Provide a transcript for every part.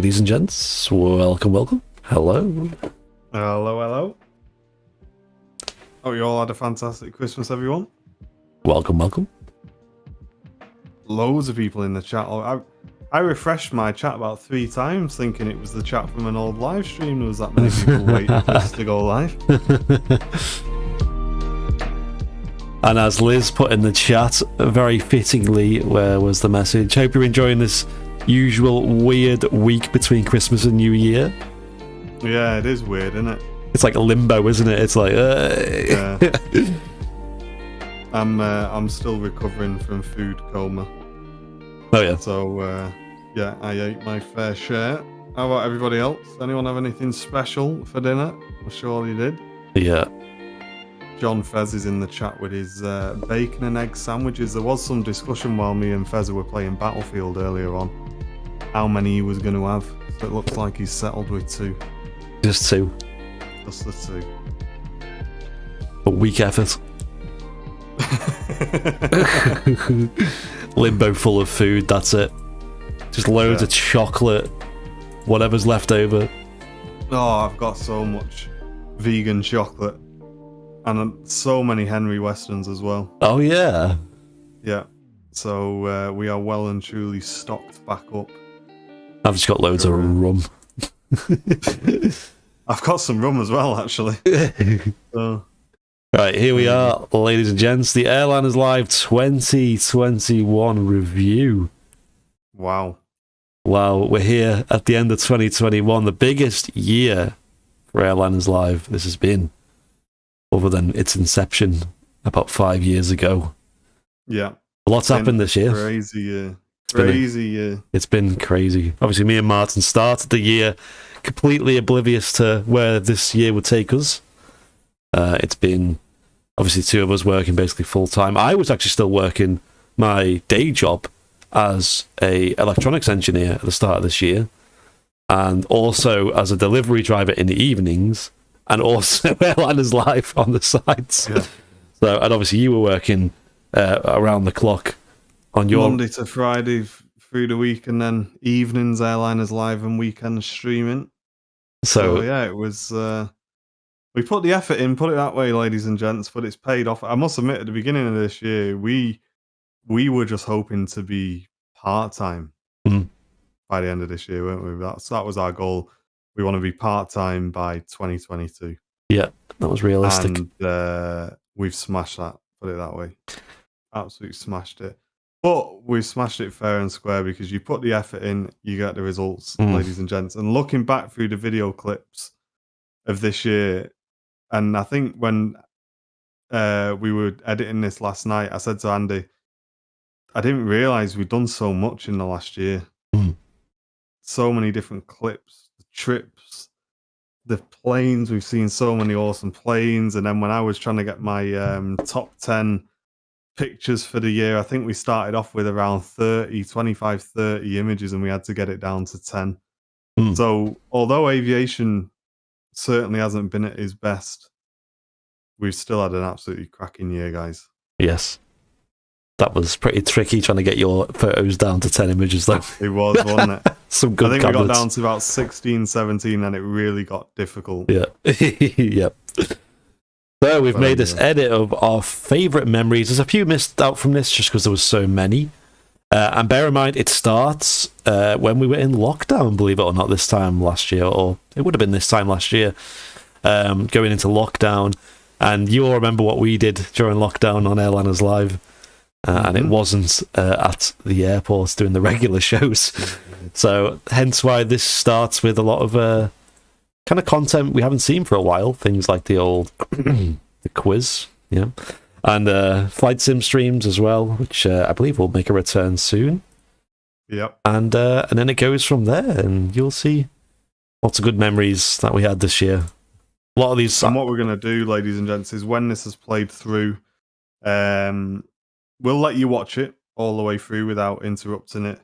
ladies and gents. Welcome. Hello. Hello. Oh, you all had a fantastic Christmas, everyone. Welcome. Loads of people in the chat. I refreshed my chat about 3 times, thinking it was the chat from an old live stream. There was that many people waiting for us to go live. And as Liz put in the chat, very fittingly, where was the message? Hope you're enjoying this usual weird week between Christmas and New Year. Yeah, it is weird, isn't it? It's like a limbo, isn't it? It's like, Yeah. I'm still recovering from food coma. Oh yeah. So yeah, I ate my fair share. How about everybody else? Anyone have anything special for dinner? I'm sure you did. Yeah. John Fez is in the chat with his bacon and egg sandwiches. There was some discussion while me and Fez were playing Battlefield earlier on, how many he was going to have. So it looks like he's settled with 2. Just 2. Just the 2. A weak effort. Limbo full of food, that's it. Just loads of chocolate, whatever's left over. Oh, I've got so much vegan chocolate. And so many Henry Westerns as well. Oh yeah. Yeah. So we are well and truly stocked back up. I've just got loads of rum. I've got some rum as well, actually. So. Right, here we are, ladies and gents. The Airliners Live 2021 review. Wow, we're here at the end of 2021, the biggest year for Airliners Live this has been, other than its inception about 5 years ago. Yeah. A lot's happened this year. Crazy year. It's been crazy. Obviously, me and Martin started the year completely oblivious to where this year would take us. It's been, obviously, 2 of us working basically full-time. I was actually still working my day job as a electronics engineer at the start of this year, and also as a delivery driver in the evenings, and also Airliners Live on the sides. Yeah. So, and obviously you were working around the clock on your... Monday to Friday through the week, and then evenings Airliners Live and weekends streaming. So yeah, it was... we put the effort in, put it that way, ladies and gents, but it's paid off. I must admit, at the beginning of this year, we were just hoping to be part-time by the end of this year, weren't we? That was our goal. We want to be part-time by 2022. Yeah, that was realistic. And we've smashed that, put it that way. Absolutely smashed it. But we've smashed it fair and square, because you put the effort in, you get the results, ladies and gents. And looking back through the video clips of this year, and I think when we were editing this last night, I said to Andy, I didn't realise we'd done so much in the last year. So many different clips, the trips, the planes. We've seen so many awesome planes. And then when I was trying to get my top 10 pictures for the year, I think we started off with around 25, 30 images, and we had to get it down to 10. So although Aviation certainly hasn't been at his best, we've still had an absolutely cracking year, guys. Yes. That was pretty tricky trying to get your photos down to 10 images, though. It was, wasn't it? Some good I think cabinets. we got down to about 16, 17, and it really got difficult. Yeah. Yep. So we've made this edit of our favourite memories. There's a few missed out from this just because there was so many. And bear in mind, it starts when we were in lockdown, believe it or not, this time last year, or it would have been this time last year, going into lockdown. And you all remember what we did during lockdown on Airliners Live. And it wasn't at the airport doing the regular shows. So hence why this starts with a lot of kind of content we haven't seen for a while. Things like the old the quiz, yeah, and flight sim streams as well, which I believe will make a return soon. Yep. And then it goes from there, and you'll see lots of good memories that we had this year. A lot of these. And what we're going to do, ladies and gents, is when this is played through, we'll let you watch it all the way through without interrupting it.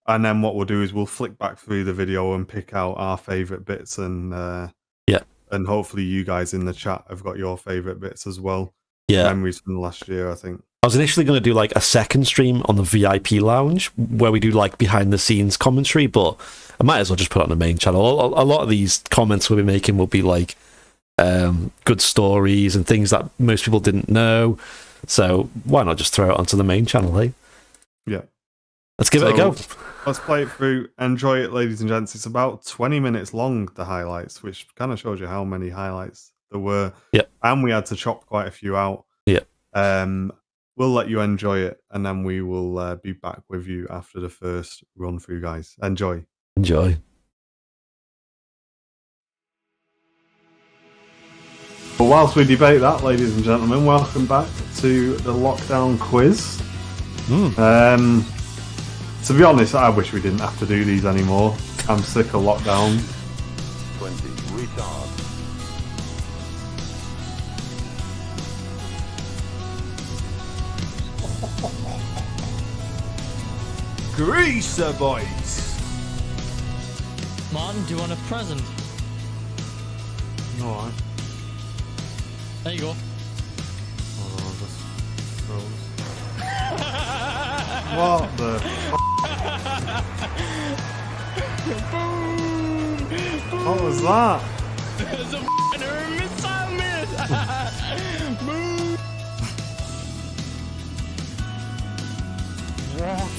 And then what we'll do is we'll flick back through the video and pick out our favourite bits. And and hopefully you guys in the chat have got your favourite bits as well. Yeah. Memories from last year, I think. I was initially going to do like a second stream on the VIP lounge where we do like behind the scenes commentary, but I might as well just put it on the main channel. A lot of these comments we'll be making will be like good stories and things that most people didn't know. So why not just throw it onto the main channel, hey? Yeah. Let's give it a go. Let's play it through. Enjoy it, ladies and gents. It's about 20 minutes long, the highlights, which kind of shows you how many highlights there were. Yep. And we had to chop quite a few out. Yeah. We'll let you enjoy it, and then we will be back with you after the first run through, guys. Enjoy. Enjoy. But whilst we debate that, ladies and gentlemen, welcome back to the lockdown quiz. To be honest, I wish we didn't have to do these anymore. I'm sick of lockdown. 20 retard. Greaser boys. Martin, do you want a present? Alright. There you go. Oh, what the What was that? There's a missile miss! Boom! What?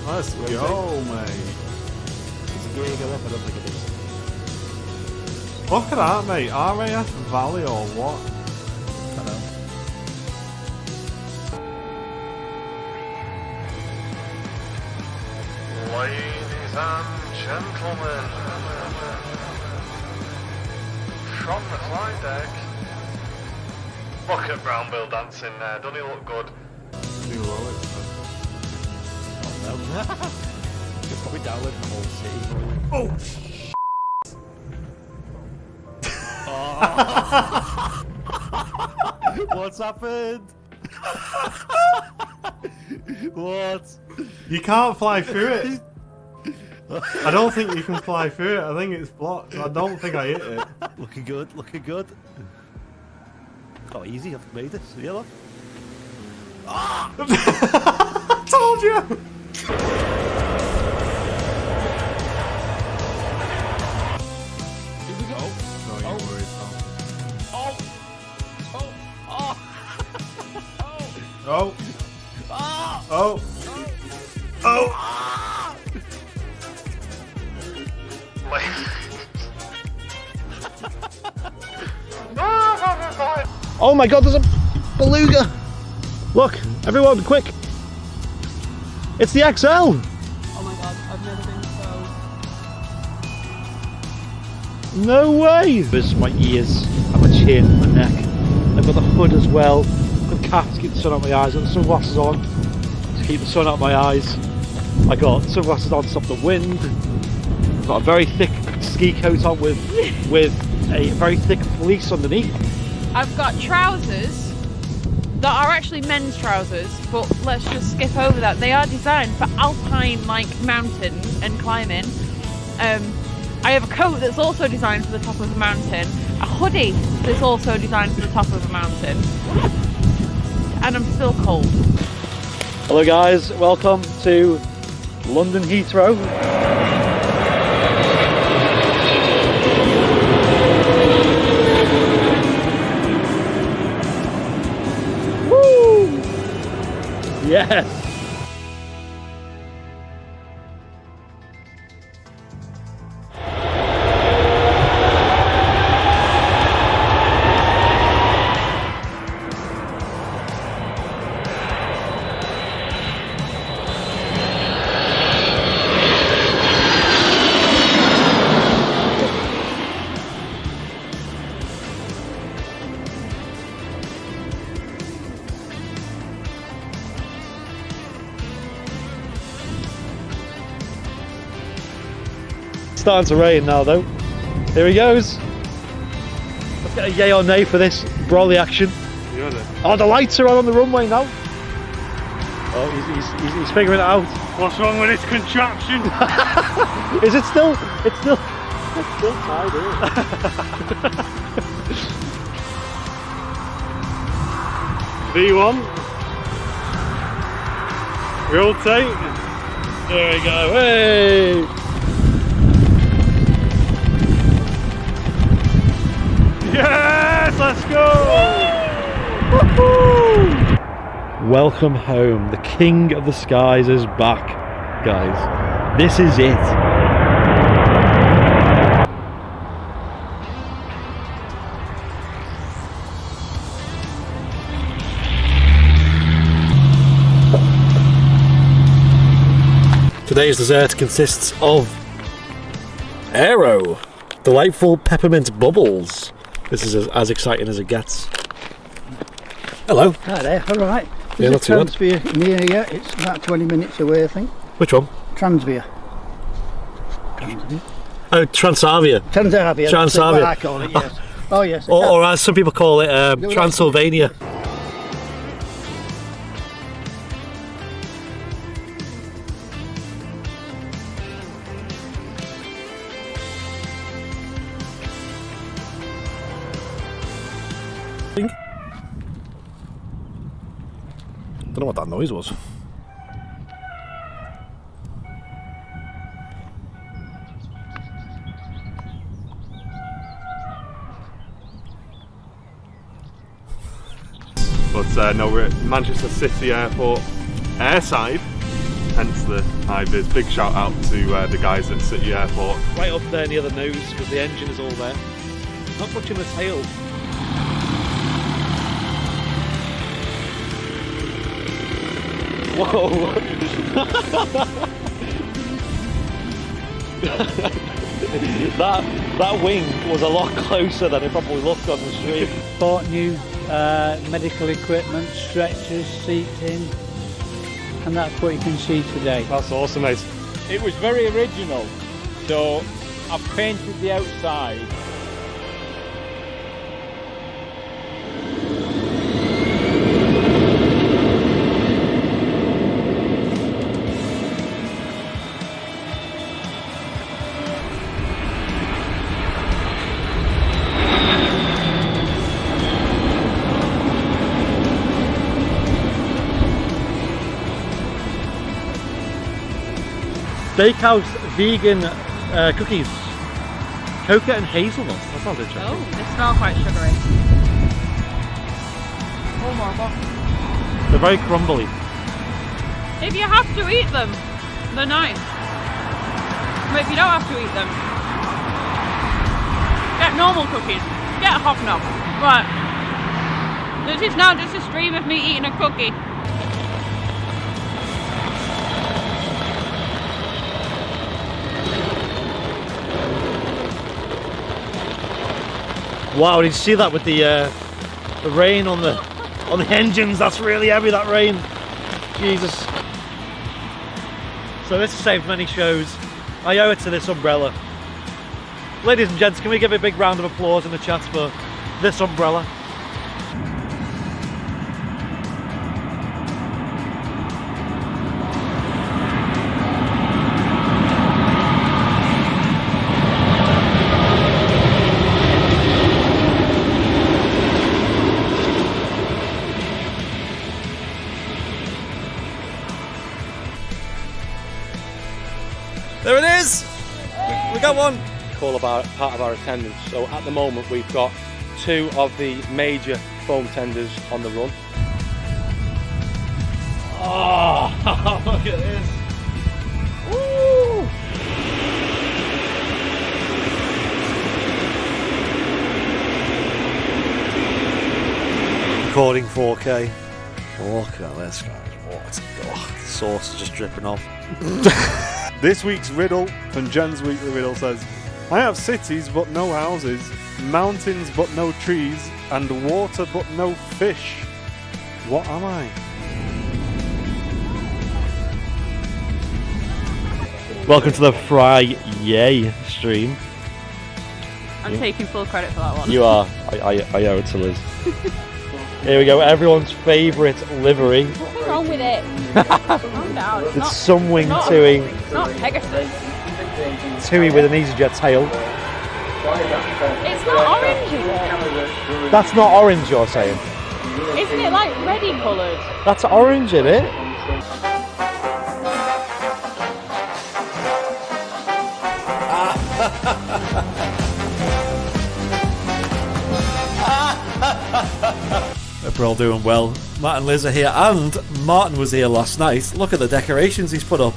Let's go, mate. Is it going to go up? I don't think it is. Look at that, mate. RAF Valley or what? I know. Ladies and gentlemen, from the flight deck, look at Brown Bill dancing there, doesn't he look good? Too low, You're probably downloading the whole city. What's happened? What? You can't fly through it. I don't think you can fly through it. I think it's blocked. I don't think I hit it. Looking good, looking good. Oh, easy, I've made it. See you, look. I told you. Here we go. Don't you worry, pal. Oh! Oh! Oh! Oh. Oh! Oh. Oh. Oh my god, there's a beluga! Look, everyone, quick! It's the XL! Oh my god, I've never been so... No way! There's my ears, and my chin, and my neck. I've got the hood as well. I've got caps to keep the sun out of my eyes. I've got the sunglasses on to keep the sun out of my eyes. I got sunglasses on to stop the wind. I've got a very thick ski coat on with a very thick fleece underneath. I've got trousers that are actually men's trousers, but let's just skip over that. They are designed for alpine, like, mountains and climbing. I have a coat that's also designed for the top of a mountain, a hoodie that's also designed for the top of a mountain, and I'm still cold. Hello guys, welcome to London Heathrow. Woo! Yes! Starting to rain now though. Here he goes. Let's get a yay or nay for this brawly action. Oh, the lights are on the runway now. Oh, he's figuring it out. What's wrong with this contraption? Is it still? It's still tied in. V1. Rotate. There we go. Hey! Yes, let's go! Welcome home. The King of the Skies is back, guys. This is it. Today's dessert consists of Aero, delightful peppermint bubbles. This is as exciting as it gets. Hello. Hi there, alright. Yeah, not There's a too bad. Transvia near you, it's about 20 minutes away I think. Which one? Transvia. Oh, Transavia. Transavia, that's Transavia. what I call it, yes. Oh yes. Or as some people call it, Transylvania. Don't know what that noise was. But no, we're at Manchester City Airport airside, hence the high vis. Big shout out to the guys at City Airport. Right up there near the nose because the engine is all there. Not much in the tail. Whoa! that wing was a lot closer than it probably looked on the stream. Bought new medical equipment, stretchers, seating, and that's what you can see today. That's awesome, mate. It was very original. So I've painted the outside. Steakhouse vegan cookies. Coconut and hazelnut. That sounds interesting. Oh, they smell quite sugary. Oh my god. They're very crumbly. If you have to eat them, they're nice. But if you don't have to eat them, get normal cookies. Get a hobnob. Right. This is now just a stream of me eating a cookie. Wow, did you see that with the rain on the engines? That's really heavy, that rain. Jesus. So this has saved many shows. I owe it to this umbrella. Ladies and gents, can we give a big round of applause in the chat for this umbrella? There it is! We got one! Call about part of our attendance. So at the moment we've got 2 of the major foam tenders on the run. Oh, look at this! Woo! Recording 4K. Look at this, guys. What? Oh, the sauce is just dripping off. This week's riddle from Jen's Weekly Riddle says, I have cities but no houses, mountains but no trees, and water but no fish. What am I? Welcome to the Friday stream. I'm taking full credit for that one. You are. I owe it to Liz. Here we go. Everyone's favourite livery. What were wrong with it? Calm down. It's not, Sunwing not, Tui. It's not Pegasus. Tui with an EasyJet tail. It's not orange, is it? That's not orange, you're saying? Isn't it like reddy coloured? That's orange, isn't it? Hope we're all doing well. Matt and Liz are here, and Martin was here last night. Look at the decorations he's put up.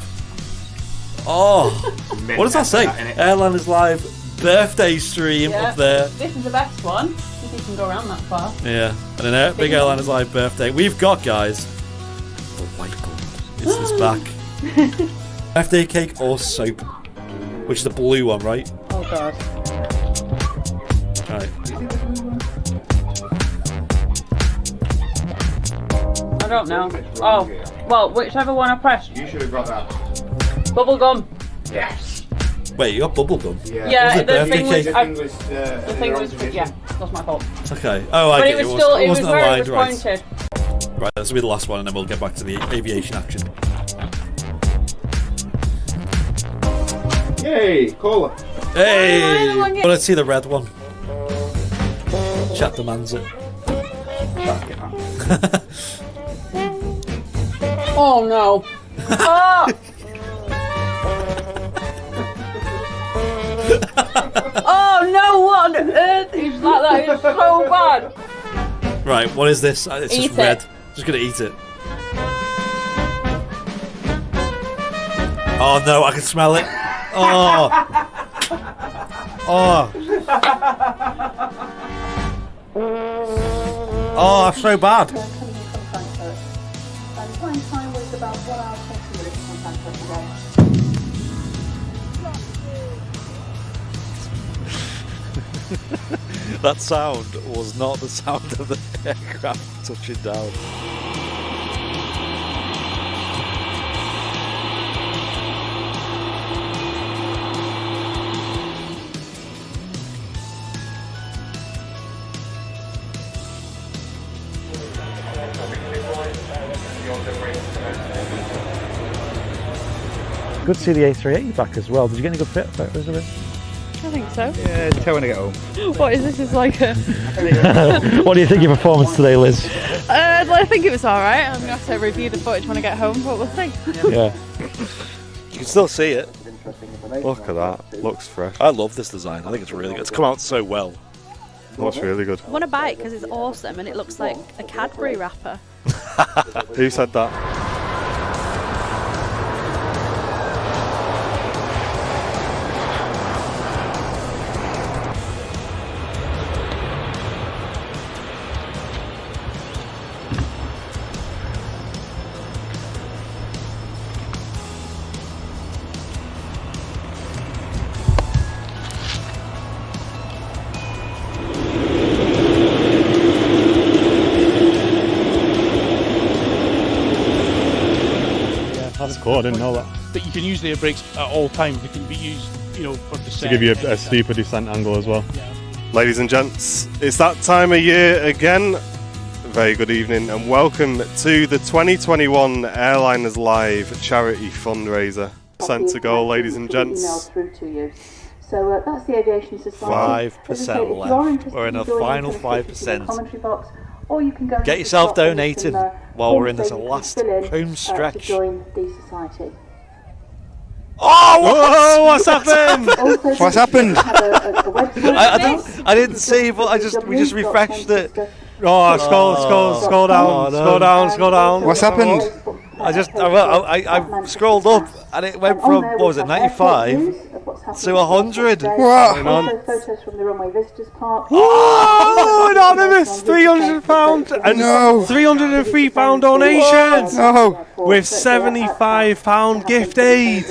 Oh, what does that say? Airliners Live birthday stream up there. This is the best one, if you can go around that far. Yeah, and an big Airliners Live birthday. We've got, guys, the whiteboard. It's back. Birthday cake or soap, which is the blue one, right? Oh god. Right. I don't know. Oh, well, whichever one I pressed. You should have got that. Bubble gum. Yes. Wait, you got bubble gum? Yeah, Was it the birthday thing was, cake? the thing was, yeah, that's my fault. Okay. Oh, I But get it was still, it was wasn't where aligned, it was right. pointed. Right, this will be the last one, and then we'll get back to the aviation action. Yay, cola. Hey! the one you- Let's see the red one. Chat demands it. Oh no. Oh! Oh no, what on earth is that? That is so bad. Right, what is this? It's Eat just red. it. Just gonna eat it. Oh no, I can smell it. Oh. Oh. Oh, that's so bad. That sound was not the sound of the aircraft touching down. Good to see the A380 back as well. Did you get any good photos of it? I think so. Yeah, tell when I get home. What is this? Is like a. What do you think of your performance today, Liz? I think it was alright. I'm gonna have to review the footage when I get home, but we'll see. Yeah. You can still see it. Look at that. Looks fresh. I love this design. I think it's really good. It's come out so well. Looks really good. I want to buy it because it's awesome and it looks like a Cadbury wrapper. Who said that? That's cool, I didn't know that. But you can use the air brakes at all times. They can be used, for descent. To give you a steeper descent angle as well. Yeah. Ladies and gents, it's that time of year again. Very good evening and welcome to the 2021 Airliners Live charity fundraiser. Sent to go, ladies and gents. So that's the Aviation Society. 5% left. We're in a final 5%. Commentary box, or you can go Get yourself donated while we're in this last home stretch. to join the society. Oh, what's happened? What's happened? I didn't see, but we just refreshed it. Oh, scroll down. What's happened? I scrolled up and it went from, what was it, 95 to 100. What? Photos from the runway visitors park. Oh, anonymous, £300 and £303 donation. No. With £75 gift aid.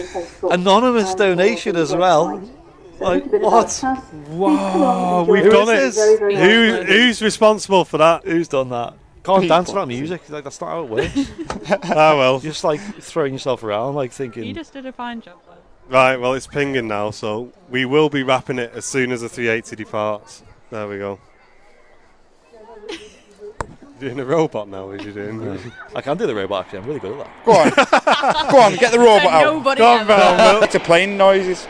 Anonymous donation as well. Like, what? Wow, we've done it. Who's responsible for that? Who's done that? Can't dance without music. Like, that's not how it works. Ah, well. You're just like throwing yourself around, like thinking. You just did a fine job. Right, well, it's pinging now, so we will be wrapping it as soon as the 380 departs. There we go. You're doing a robot now, is you doing? I can do the robot actually, I'm really good at that. Go on. Go on, get the robot out. Nobody Go on, ever. Val. It's a plane noises.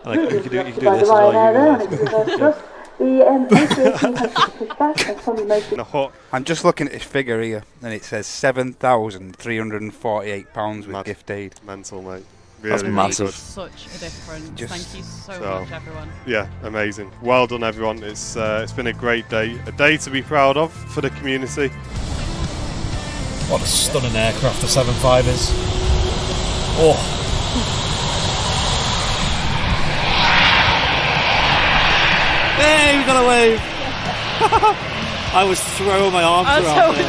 Like, you can do By this the as well. Ryanair there, and You it's reverse thrust. The Aviation has to push back, and some most The hut. I'm just looking at this figure here, and it says £7,348 with gift aid. Mental, mate. That's Really, massive. really Such a difference. Just- Thank you so So- much, everyone. good. Yeah, amazing. Well done, everyone. It's been a great day. A day to be proud of for the community. What a stunning aircraft the 75 is. Oh. Hey, we got a wave! I was throwing my arms I was around so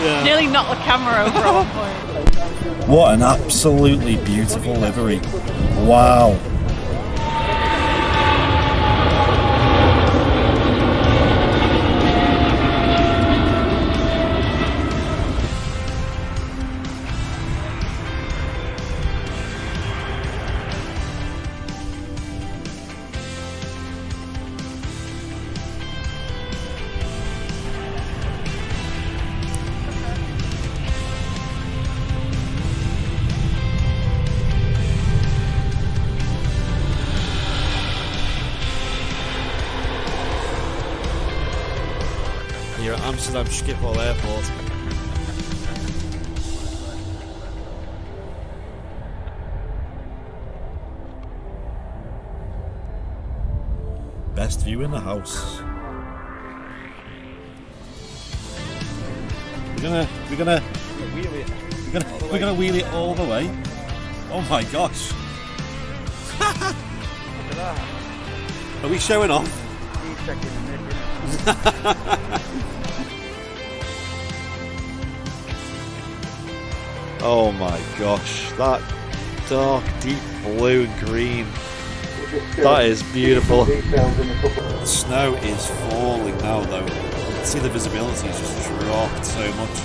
there. nearly knocked the camera over at one point. What an absolutely beautiful livery. Wow. You're at Amsterdam Schiphol Airport. Best view in the house. We're gonna wheel it all the way. Oh my gosh! Are we showing off? Oh my gosh, that dark, deep blue and green. That is beautiful. The snow is falling now though. You can see the visibility has just dropped so much.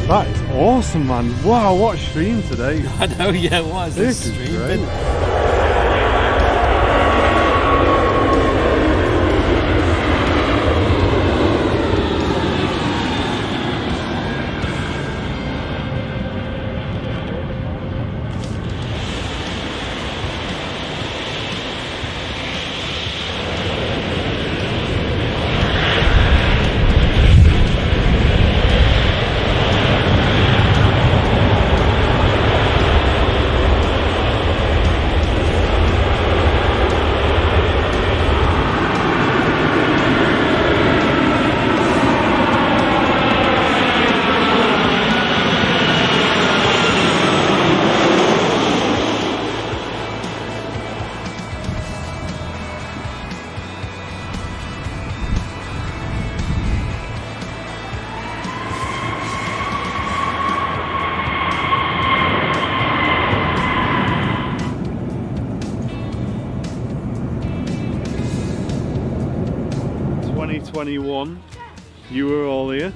That is awesome, man. Wow, what a stream today. I know, yeah, what is this This is stream great. been? You were all here,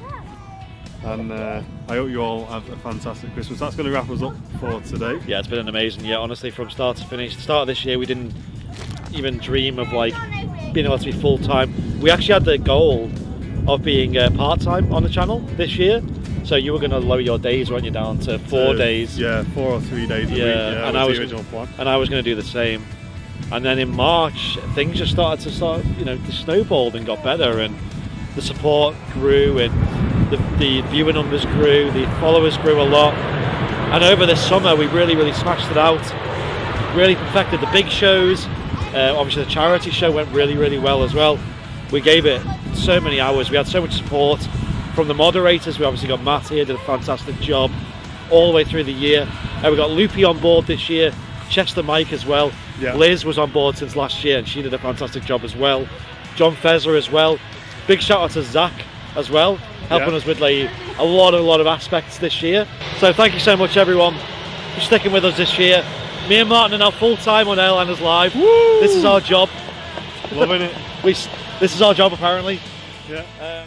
and I hope you all have a fantastic Christmas. That's going to wrap us up for today. Yeah, it's been an amazing year, honestly, from start to finish. The start of this year, we didn't even dream of like being able to be full time. We actually had the goal of being part time on the channel this year. So you were going to lower your days, weren't you, down to 4 days? Yeah, 4 or 3 days a week. Yeah, and was I was the original plan. And I was going to do the same. And then in March, things just started to they snowballed and got better, and the support grew, and the viewer numbers grew, the followers grew a lot. And over this summer, we really smashed it out. Really perfected the big shows. Obviously, the charity show went really well as well. We gave it so many hours. We had so much support from the moderators. We obviously got Matt here, did a fantastic job all the way through the year. We got Loopy on board this year, Chester Mike as well. Yeah. Liz was on board since last year and she did a fantastic job as well. John Fezzer as well. Big shout out to Zach as well, helping us with like a lot of aspects this year. So thank you so much everyone for sticking with us this year. Me and Martin are now full time on Airliners Live. Woo! This is our job. Loving it. This is our job apparently. Yeah.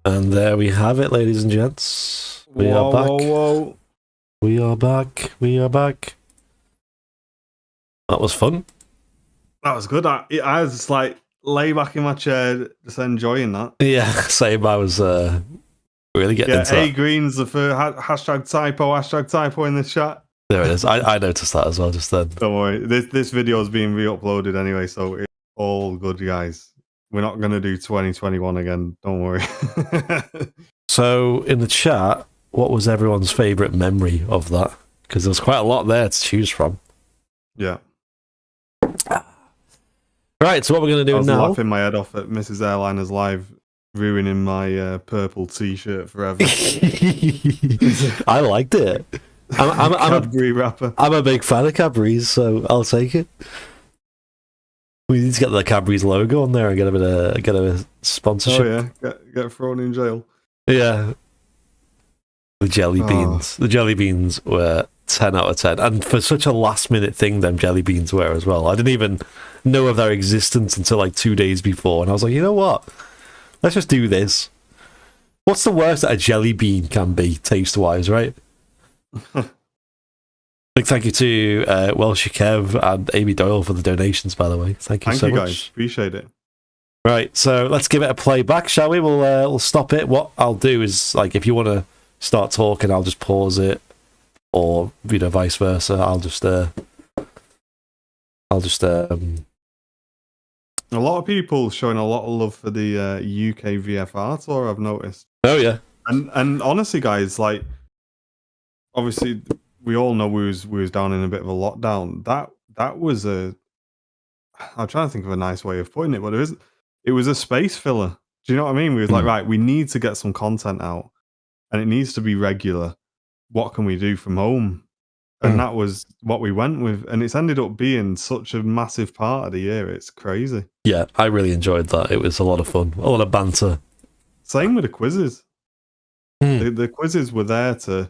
And there we have it, ladies and gents. We are back. Whoa. We are back. We are back. That was fun. That was good. I was just like lay back in my chair, just enjoying that. Yeah, same. I was really getting into that. Green's the first hashtag typo in the chat. There it is. I noticed that as well just then. Don't worry. This video is being re-uploaded anyway, so it's all good, guys. We're not going to do 2021 again. Don't worry. So, in the chat, what was everyone's favourite memory of that? Because there's quite a lot there to choose from. Yeah. Right, so what we're going to do now... I was laughing my head off at Mrs. Airliners Live ruining my purple t-shirt forever. I liked it. I'm Cadbury wrapper. I'm a big fan of Cadbury's, so I'll take it. We need to get the Cadbury's logo on there and get a sponsorship. Oh yeah, get thrown in jail. Yeah. The jelly beans. The jelly beans were 10 out of 10. And for such a last minute thing, them jelly beans were as well. I didn't even know of their existence until like 2 days before. And I was like, you know what? Let's just do this. What's the worst that a jelly bean can be, taste-wise, right? Big thank you to Welsh Kev and Amy Doyle for the donations, by the way. Thank you so much. Guys. Appreciate it. Right, so let's give it a play back, shall we? We'll stop it. What I'll do is, like, if you want to start talking, I'll just pause it, or vice versa. I'll just a lot of people showing a lot of love for the UK VFR tour, I've noticed. Oh yeah, and honestly, guys, like, obviously, we all know we was down in a bit of a lockdown. That was I'm trying to think of a nice way of putting it, but it was a space filler. Do you know what I mean? We was like, right, we need to get some content out, and it needs to be regular. What can we do from home? And that was what we went with, and it's ended up being such a massive part of the year. It's crazy. Yeah, I really enjoyed that. It was a lot of fun, a lot of banter. Same with the quizzes. The quizzes were there to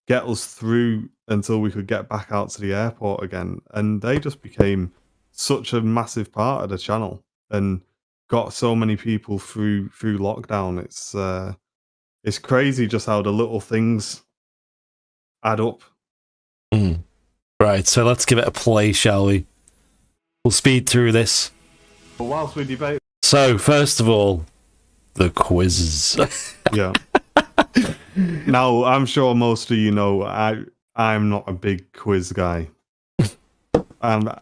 get us through until we could get back out to the airport again, and they just became such a massive part of the channel and got so many people through lockdown. It's crazy just how the little things add up. Right, so let's give it a play, shall we? We'll speed through this. But whilst we debate, so first of all, the quizzes. Yeah. Now, I'm sure most of you know I'm not a big quiz guy. I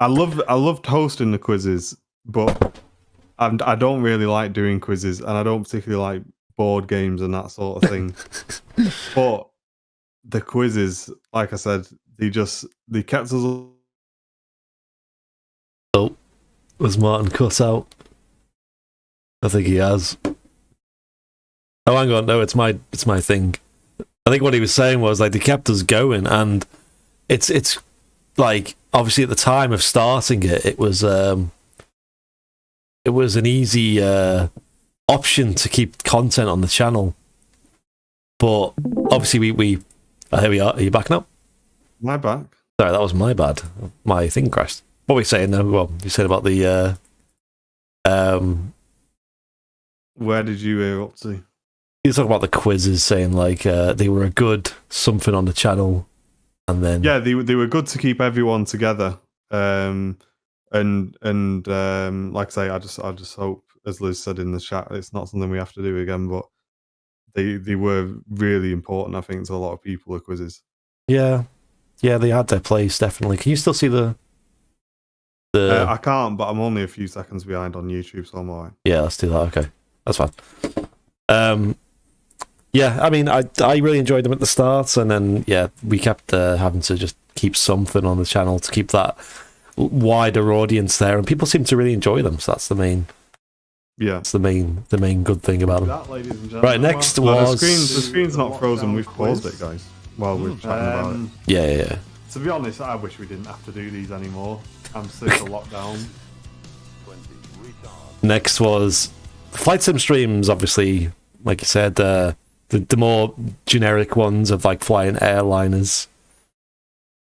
loved hosting the quizzes, but I don't really like doing quizzes, and I don't particularly like board games and that sort of thing. But the quizzes, like I said, they kept us. Oh, was Martin cut out? I think he has. Oh, hang on, no, it's my thing. I think what he was saying was, like, they kept us going, and it's like, obviously at the time of starting it, it was an easy option to keep content on the channel. But obviously we here we are. Are you back now? My back. Sorry, that was my bad. My thing crashed. What were we saying now? Well, you said about the where did you hear up to? You talk about the quizzes, saying like they were a good something on the channel, and then they were good to keep everyone together. And like I say, I just hope, as Liz said in the chat, it's not something we have to do again. But they were really important, I think, to a lot of people. The quizzes. Yeah, they had their place definitely. Can you still see the? I can't, but I'm only a few seconds behind on YouTube, so I'm alright. Yeah, let's do that. Okay, that's fine. Yeah, I mean, I really enjoyed them at the start, and then we kept having to just keep something on the channel to keep that wider audience there, and people seem to really enjoy them. So that's the main. Yeah, that's the main good thing about them. Right, next was the screen's not frozen. We've paused it, guys, while we're chatting about it. Yeah. To be honest, I wish we didn't have to do these anymore. I'm sick of lockdown. Next was flight sim streams. Obviously, like you said, the more generic ones of like flying airliners.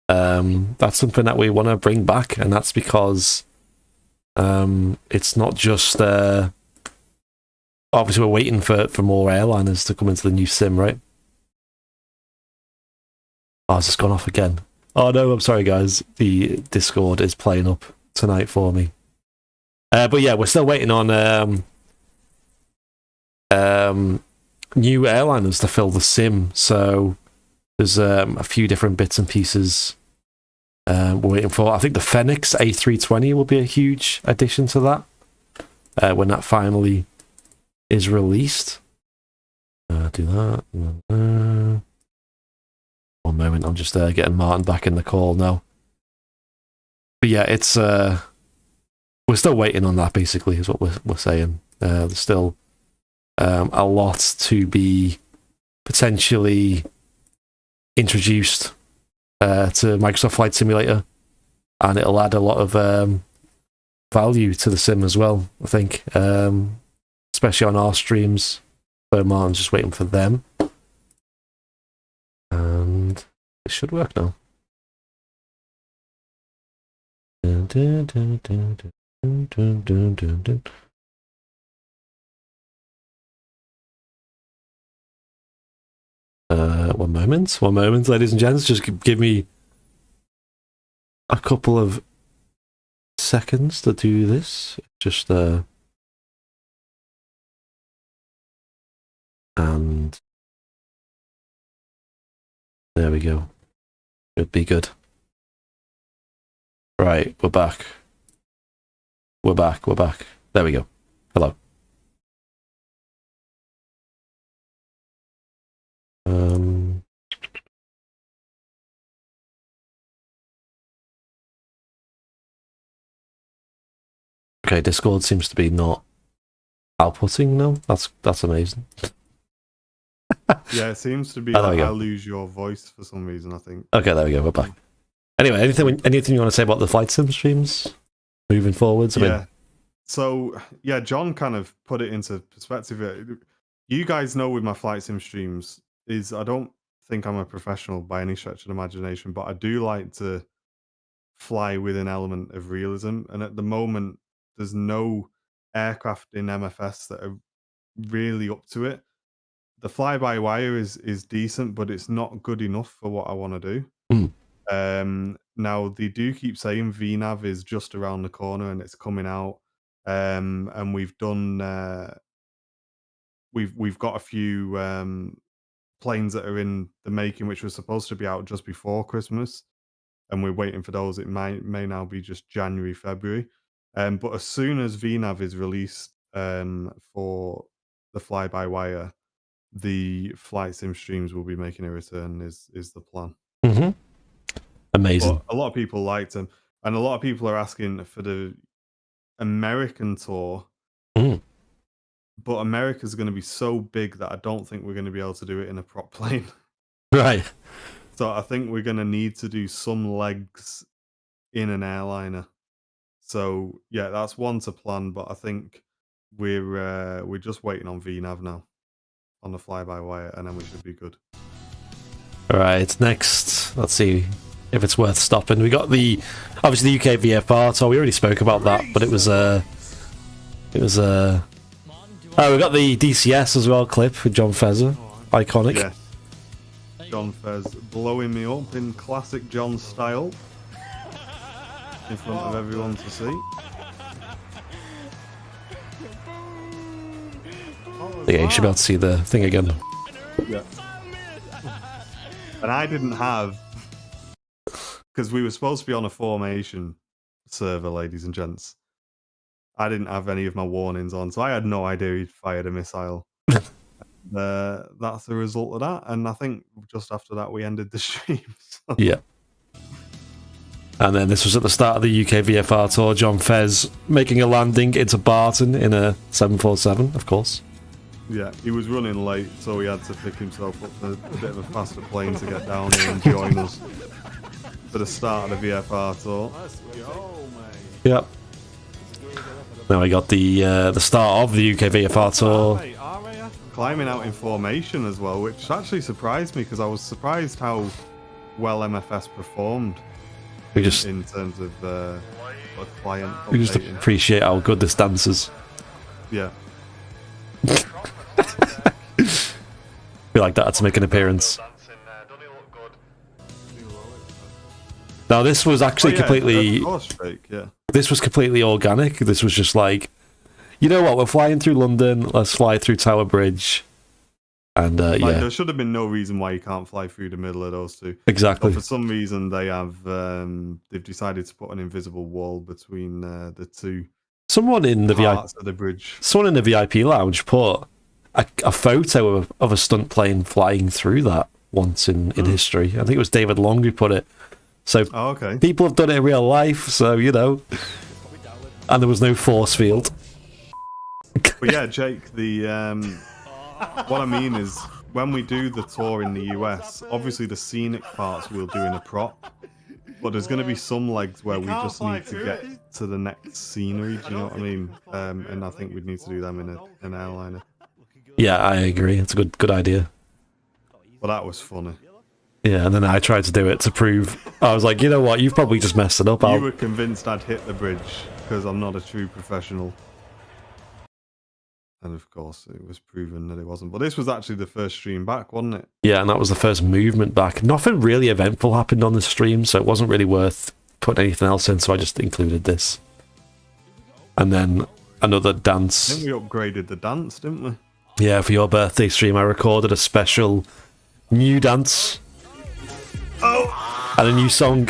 That's something that we want to bring back, and that's because it's not just obviously we're waiting for more airliners to come into the new sim, right? Oh, it's just gone off again. Oh no, I'm sorry guys. The Discord is playing up tonight for me. But yeah, we're still waiting on new airliners to fill the sim. So there's a few different bits and pieces we're waiting for. I think the Fenix A320 will be a huge addition to that when that finally is released. Do that. One moment, I'm just getting Martin back in the call now. But yeah, it's we're still waiting on that. Basically, is what we're saying. There's still a lot to be potentially introduced to Microsoft Flight Simulator, and it'll add a lot of value to the sim as well. I think, especially on our streams. So Martin's just waiting for them. And it should work now. One moment, ladies and gents. Just give me a couple of seconds to do this. Just and there we go. Should be good. Right, we're back. We're back. There we go. Hello. Okay, Discord seems to be not outputting now. That's amazing. Yeah, it seems to be Oh, I lose your voice for some reason, I think. Okay, there we go. We're back. Anyway, anything you want to say about the flight sim streams moving forwards? So, yeah, John kind of put it into perspective. You guys know with my flight sim streams is I don't think I'm a professional by any stretch of the imagination, but I do like to fly with an element of realism. And at the moment, there's no aircraft in MFS that are really up to it. The fly-by-wire is decent, but it's not good enough for what I want to do. Now they do keep saying VNav is just around the corner and it's coming out. And we've done we've got a few planes that are in the making, which were supposed to be out just before Christmas, and we're waiting for those. It may now be just January, February. But as soon as VNav is released for the fly-by-wire, the flight sim streams will be making a return. Is the plan? Mm-hmm. Amazing. But a lot of people liked them, and a lot of people are asking for the American tour. But America's going to be so big that I don't think we're going to be able to do it in a prop plane. Right. So I think we're going to need to do some legs in an airliner. So yeah, that's one to plan. But I think we're just waiting on VNav now on the fly-by-wire, and then we should be good. All right. Next, let's see if it's worth stopping. We got obviously the UK VFR. So we already spoke about that, but it was oh, we got the DCS as well clip with John Fezzer, iconic. Yeah. John Fez blowing me up in classic John style in front of everyone to see. Yeah, you should be able to see the thing again. Yeah. And I didn't have, because we were supposed to be on a formation server, ladies and gents. I didn't have any of my warnings on, so I had no idea he'd fired a missile. That's the result of that, and I think just after that we ended the stream. So. Yeah. And then this was at the start of the UK VFR tour, John Fez making a landing into Barton in a 747, of course. Yeah, he was running late, so he had to pick himself up for a bit of a faster plane to get down here and join us for the start of the VFR tour. Let's go, mate. Yep. Then we got the start of the UK VFR tour. Climbing out in formation as well, which actually surprised me because I was surprised how well MFS performed. We just in terms of a client. We just appreciate how good this dance is. Yeah. like that to make an appearance. Now this was actually completely. Of course, fake, yeah. This was completely organic. This was just like, you know what? We're flying through London. Let's fly through Tower Bridge. And yeah, there should have been no reason why you can't fly through the middle of those two. Exactly. But for some reason, they've decided to put an invisible wall between the two. Someone in the parts of the bridge. Someone in the VIP lounge put a photo of a stunt plane flying through that once in history. I think it was David Long who put it. So people have done it in real life. So and there was no force field. But yeah, Jake, what I mean is, when we do the tour in the US, obviously the scenic parts we'll do in a prop, but there's going to be some legs where we just need to get to the next scenery, do you know what I mean? And I think we'd need to do them in an airliner. Yeah, I agree. It's a good idea. But that was funny. Yeah, and then I tried to do it to prove. I was like, you know what? You've probably just messed it up. You were convinced I'd hit the bridge because I'm not a true professional. And of course, it was proven that it wasn't. But this was actually the first stream back, wasn't it? Yeah, and that was the first movement back. Nothing really eventful happened on the stream, so it wasn't really worth putting anything else in, so I just included this. And then another dance. I think we upgraded the dance, didn't we? Yeah, for your birthday stream, I recorded a special new dance. Oh! And a new song.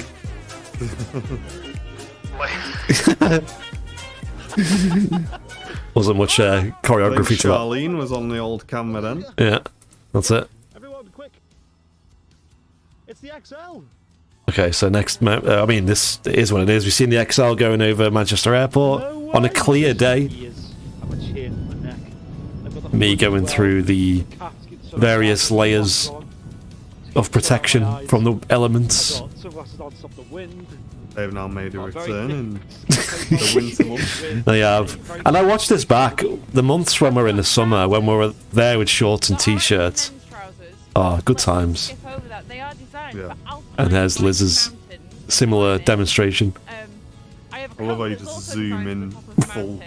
Wasn't much choreography to that. Charlene was on the old camera then. Yeah, that's it. Everyone, quick! It's the XL. Okay, so next, I mean, this is what it is. We've seen the XL going over Manchester Airport on a clear day. Me going through the various layers of protection from the elements. They've now made a return in the winter months. They have. And I watched this back, the months when we're in the summer, when we were there with shorts and t-shirts. Oh, good times. Yeah. And there's Liz's similar demonstration. I love how you just zoom in full.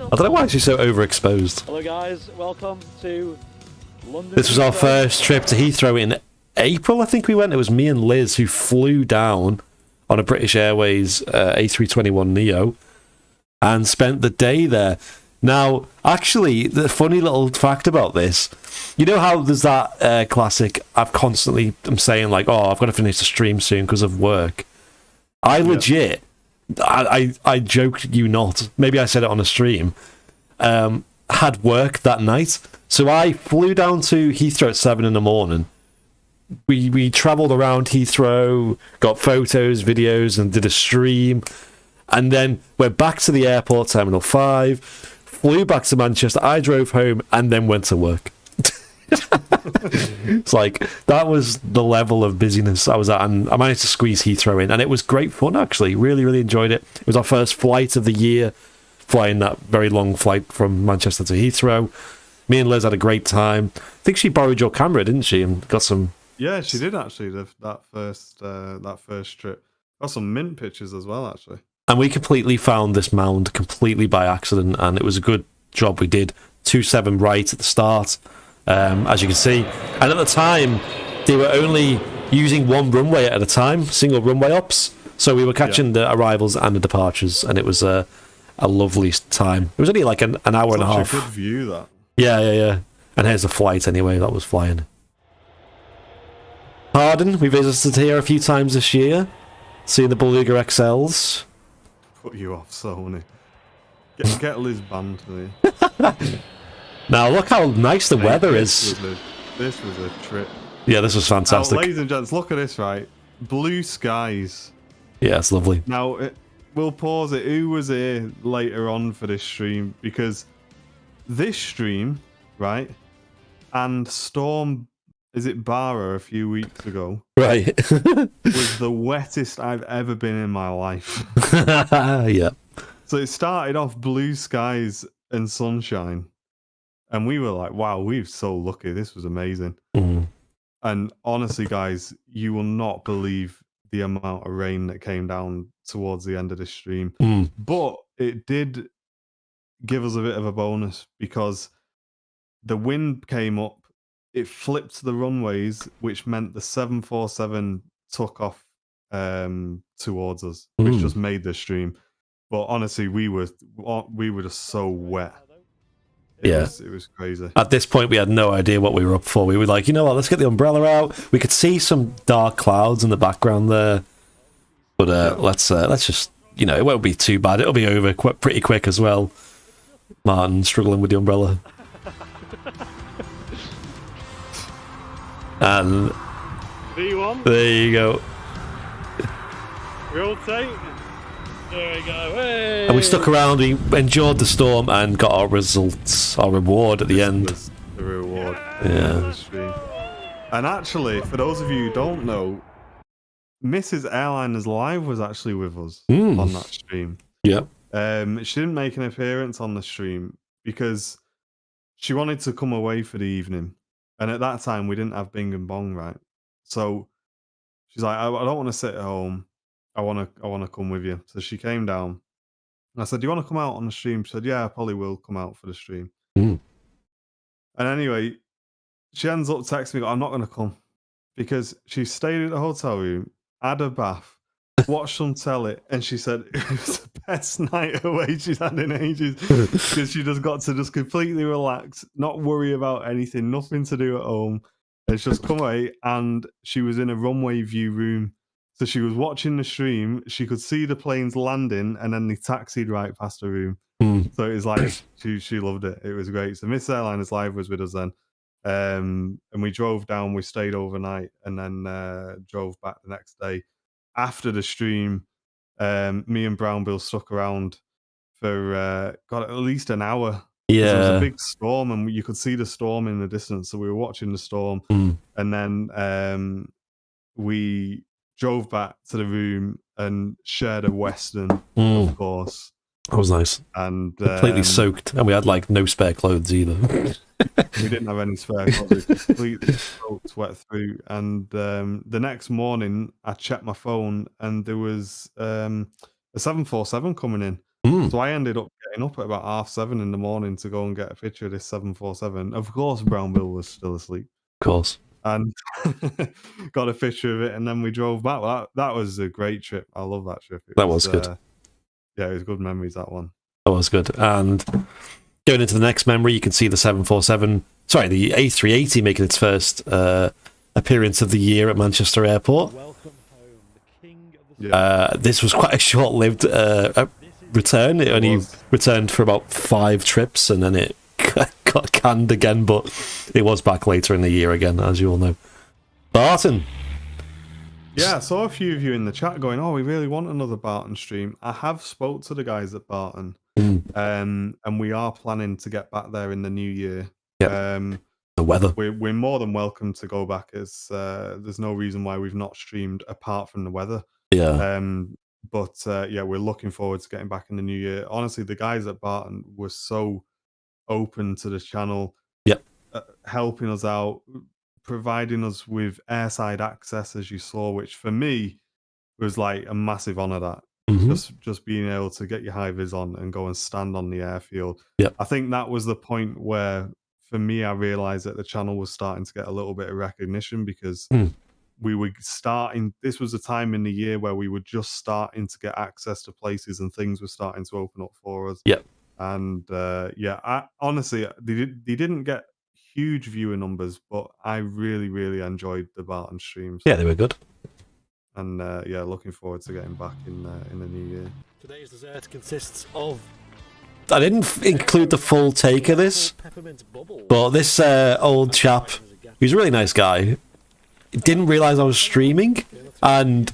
I don't know why she's so overexposed. Hello guys, welcome to London. This was our first trip to Heathrow in April, I think we went. It was me and Liz who flew down on a British Airways A321neo and spent the day there. Now, actually, the funny little fact about this, you know how there's that classic, I'm saying like, oh, I've got to finish the stream soon because of work. I legit, I joked you not, maybe I said it on a stream, had work that night. So I flew down to Heathrow at 7 in the morning. We travelled around Heathrow, got photos, videos, and did a stream. And then went back to the airport, Terminal 5, flew back to Manchester. I drove home and then went to work. It's like, that was the level of busyness I was at. And I managed to squeeze Heathrow in. And it was great fun, actually. Really, really enjoyed it. It was our first flight of the year, flying that very long flight from Manchester to Heathrow. Me and Liz had a great time. I think she borrowed your camera, didn't she? And got some... Yeah, she did actually. That first trip. Got some mint pictures as well, actually. And we completely found this mound completely by accident, and it was a good job we did. 27 right at the start, as you can see. And at the time, they were only using one runway at a time, single runway ops. So we were catching the arrivals and the departures, and it was a lovely time. It was only like an hour and a half. Such a good view, that. Yeah. And here's the flight anyway, that was flying. Harden, we visited here a few times this year, seeing the Beluga XLs. Put you off, Sony. Get Liz banned for you. Now look how nice the weather is. This was a trip. Yeah, this was fantastic. Now, ladies and gents, look at this, right? Blue skies. Yeah, it's lovely. Now, we'll pause it. Who was here later on for this stream? Because this stream, right, and Storm, is it Barra a few weeks ago? Right. was the wettest I've ever been in my life. Yeah. So it started off blue skies and sunshine. And we were like, wow, we're so lucky. This was amazing. Mm. And honestly, guys, you will not believe the amount of rain that came down towards the end of the stream. Mm. But it did give us a bit of a bonus because the wind came up, it flipped the runways, which meant the 747 took off towards us, which just made the stream. But honestly, we were just so wet. It was crazy. At this point, we had no idea what we were up for. We were like, you know what, let's get the umbrella out. We could see some dark clouds in the background there. But let's just, you know, it won't be too bad. It'll be over pretty quick as well. Martin struggling with the umbrella. And V1. there you go. Real tight. There we go. Hey. And we stuck around, we endured the storm and got our results, our reward at the end. Was the reward. Yeah. And actually, for those of you who don't know, Mrs. Airliners Live was actually with us on that stream. Yeah. She didn't make an appearance on the stream because she wanted to come away for the evening. And at that time, we didn't have Bing and Bong, right? So she's like, I don't want to sit at home. I want to come with you. So she came down. And I said, do you want to come out on the stream? She said, yeah, I probably will come out for the stream. And anyway, she ends up texting me, I'm not going to come. Because she stayed at the hotel room, had a bath, watched some telly, and she said it was the best night away she's had in ages. Because she just got to just completely relax, not worry about anything, nothing to do at home. And she's just come away, and she was in a runway view room. So she was watching the stream, she could see the planes landing, and then they taxied right past the room. So it was like, she loved it. It was great. So Miss Airliners Live was with us then. And we drove down, we stayed overnight, and then drove back the next day. After the stream, me and Brown Bill stuck around for got at least an hour. Yeah. There was a big storm, and you could see the storm in the distance. So we were watching the storm, and then we drove back to the room and shared a Western, of course. That was nice. And completely soaked, and we had like no spare clothes either. We didn't have any spare clothes. We completely soaked wet through. And the next morning, I checked my phone, and there was a 747 coming in. So I ended up getting up at about 7:30 in the morning to go and get a picture of this 747. Of course, Brown Bill was still asleep. Of course. And got a picture of it, and then we drove back. That was a great trip. I love that trip. That was good. Yeah, it was good memories, that one. That was good. And going into the next memory, you can see the 747, sorry, the A380 making its first appearance of the year at Manchester Airport. This was quite a short-lived return. It only returned for about 5 trips, and then it got canned again, but it was back later in the year again, as you all know. Barton. Yeah, I saw a few of you in the chat going, oh, we really want another Barton stream. I have spoke to the guys at Barton, and we are planning to get back there in the new year. The weather. We're more than welcome to go back. As there's no reason why we've not streamed apart from the weather. Yeah. But we're looking forward to getting back in the new year. Honestly, the guys at Barton were so open to the channel, helping us out, providing us with airside access, as you saw, which for me was like a massive honor. That just being able to get your high vis on and go and stand on the airfield. I think that was the point where, for me, I realized that the channel was starting to get a little bit of recognition, because we were starting. This was a time in the year where we were just starting to get access to places, and things were starting to open up for us. And I honestly, they didn't get huge viewer numbers, but I really, really enjoyed the Barton streams. Yeah, they were good. And looking forward to getting back in the new year. Today's dessert consists of... I didn't include the full take of this, but this old chap, he's a really nice guy, didn't realise I was streaming, and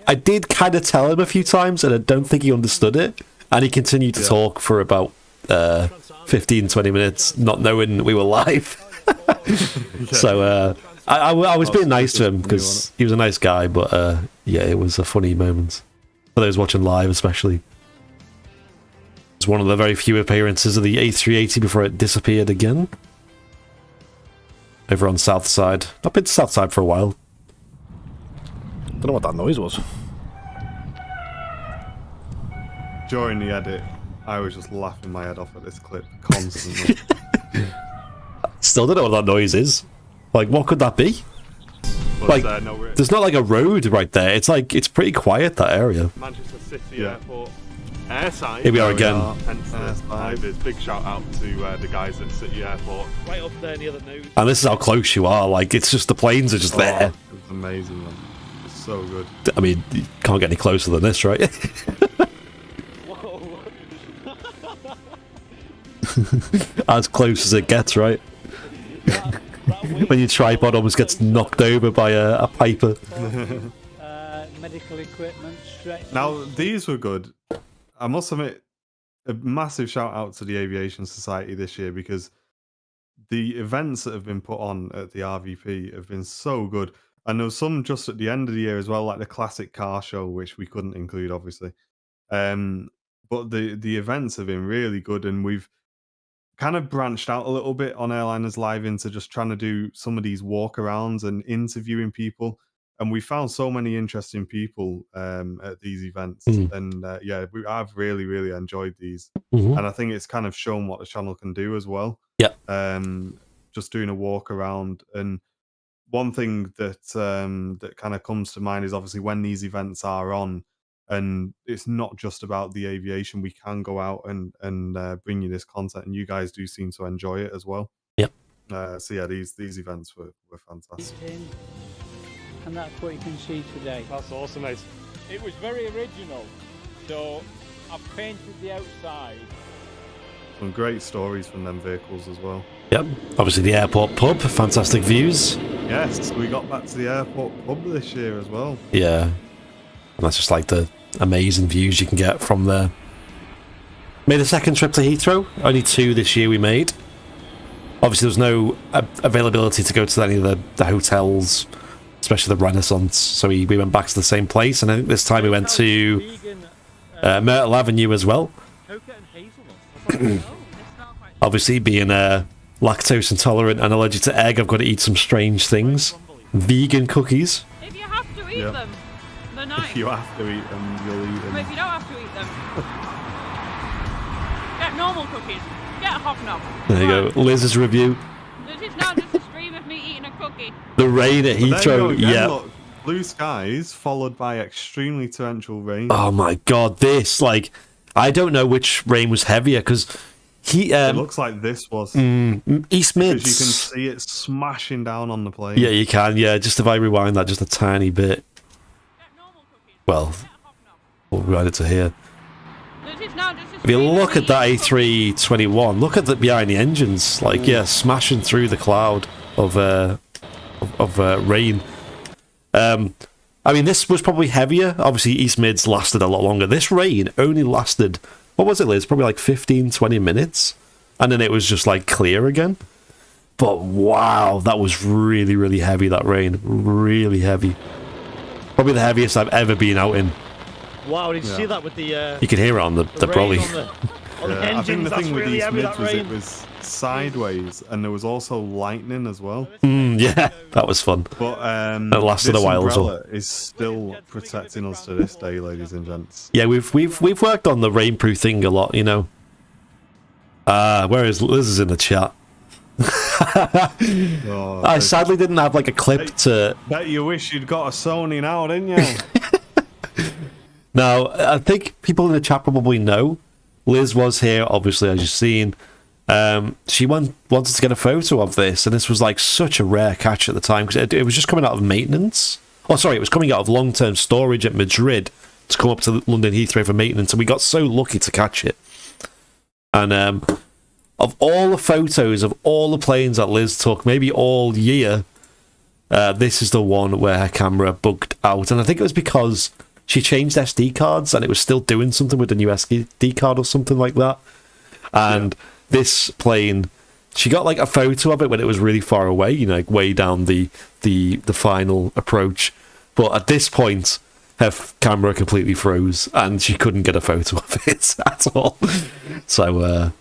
I did kind of tell him a few times, and I don't think he understood it, and he continued to talk for about 15-20 minutes, not knowing we were live. So I was being nice to him, because he was a nice guy, but it was a funny moment for those watching live, especially. It's one of the very few appearances of the A380 before it disappeared again. Over on South Side. I've been to South Side for a while. Don't know what that noise was. During the edit, I was just laughing my head off at this clip constantly. Still don't know what that noise is. Like, what could that be? But, Like, no, there's not like a road right there. It's like, it's pretty quiet, that area. Manchester City Yeah. Airport airside. Here we are again. Hence the high vis. Big shout out to the guys at City Airport. Right up there near the nose. And this is how close you are. Like, it's just the planes are just there. It was amazing, man. It's so good. I mean, you can't get any closer than this, right? As close as it gets, right? When your tripod almost gets knocked over by a piper. Medical equipment, stretchers. Now, these were good. I must admit, a massive shout out to the Aviation Society this year, because the events that have been put on at the RVP have been so good. And there was some just at the end of the year as well, like the classic car show, which we couldn't include, obviously. But the events have been really good, and we've kind of branched out a little bit on Airliners Live into just trying to do some of these walkarounds and interviewing people. And we found so many interesting people at these events. And I've really, really enjoyed these. And I think it's kind of shown what the channel can do as well. Yeah. Just doing a walk around. And one thing that that kind of comes to mind is obviously when these events are on, and it's not just about the aviation, we can go out and bring you this content, and you guys do seem to enjoy it as well. Yep. So yeah, these events were fantastic. And that's what you can see today. That's awesome, mate. It was very original, so I painted the outside. Some great stories from them vehicles as well. Yep. Obviously the airport pub, fantastic views. Yes, we got back to the airport pub this year as well. Yeah. And that's just like the amazing views you can get from there. Made a second trip to Heathrow. Only 2 this year we made. Obviously there was no availability to go to any of the hotels, especially the Renaissance, so we went back to the same place. And I think this time we went to Myrtle Avenue as well. Obviously, being lactose intolerant and allergic to egg, I've got to eat some strange things. Vegan cookies. If you have to eat them, they're nice. If you have to eat them, you'll eat them. But if you don't have to eat them, get normal cookies. Get a hobnob. There you go. Liz's review. This is not just a stream of me eating a cookie. The rain at Heathrow, yeah. Look, blue skies followed by extremely torrential rain. Oh my god, this, like, I don't know which rain was heavier, because it looks like this was. East Mids. Because you can see it smashing down on the plane. Yeah, you can, yeah. Just if I rewind that just a tiny bit. Well, we'll rewind it to here. If you look at that A321, look at the behind the engines, like, yeah, smashing through the cloud of rain. I mean, this was probably heavier. Obviously, East Mids lasted a lot longer. This rain only lasted, what was it, Liz? Probably like 15, 20 minutes. And then it was just like clear again. But wow, that was really, really heavy, that rain. Really heavy. Probably the heaviest I've ever been out in. Wow, did you see that with the... You can hear it on the brolly. On the I think the thing with really East heavy, Mids was rain. it was sideways, and there was also lightning as well. Yeah, that was fun. But it lasted this a while as well. umbrella is still protecting us to this day, ladies and gents. Yeah, we've worked on the rainproof thing a lot, you know. Where is Liz is in the chat. I sadly didn't have like a clip to. Bet you wish you'd got a Sony now, didn't you? Now, I think people in the chat probably know. Liz was here, obviously, as you've seen. She wanted to get a photo of this, and this was like such a rare catch at the time, because it was just coming out of maintenance. Oh, sorry, it was coming out of long-term storage at Madrid to come up to London Heathrow for maintenance, and we got so lucky to catch it. And of all the photos of all the planes that Liz took, maybe all year, this is the one where her camera bugged out. And I think it was because she changed SD cards and it was still doing something with the new SD card or something like that. And this plane, she got like a photo of it when it was really far away, you know, like way down the final approach. But at this point, her camera completely froze and she couldn't get a photo of it at all. So,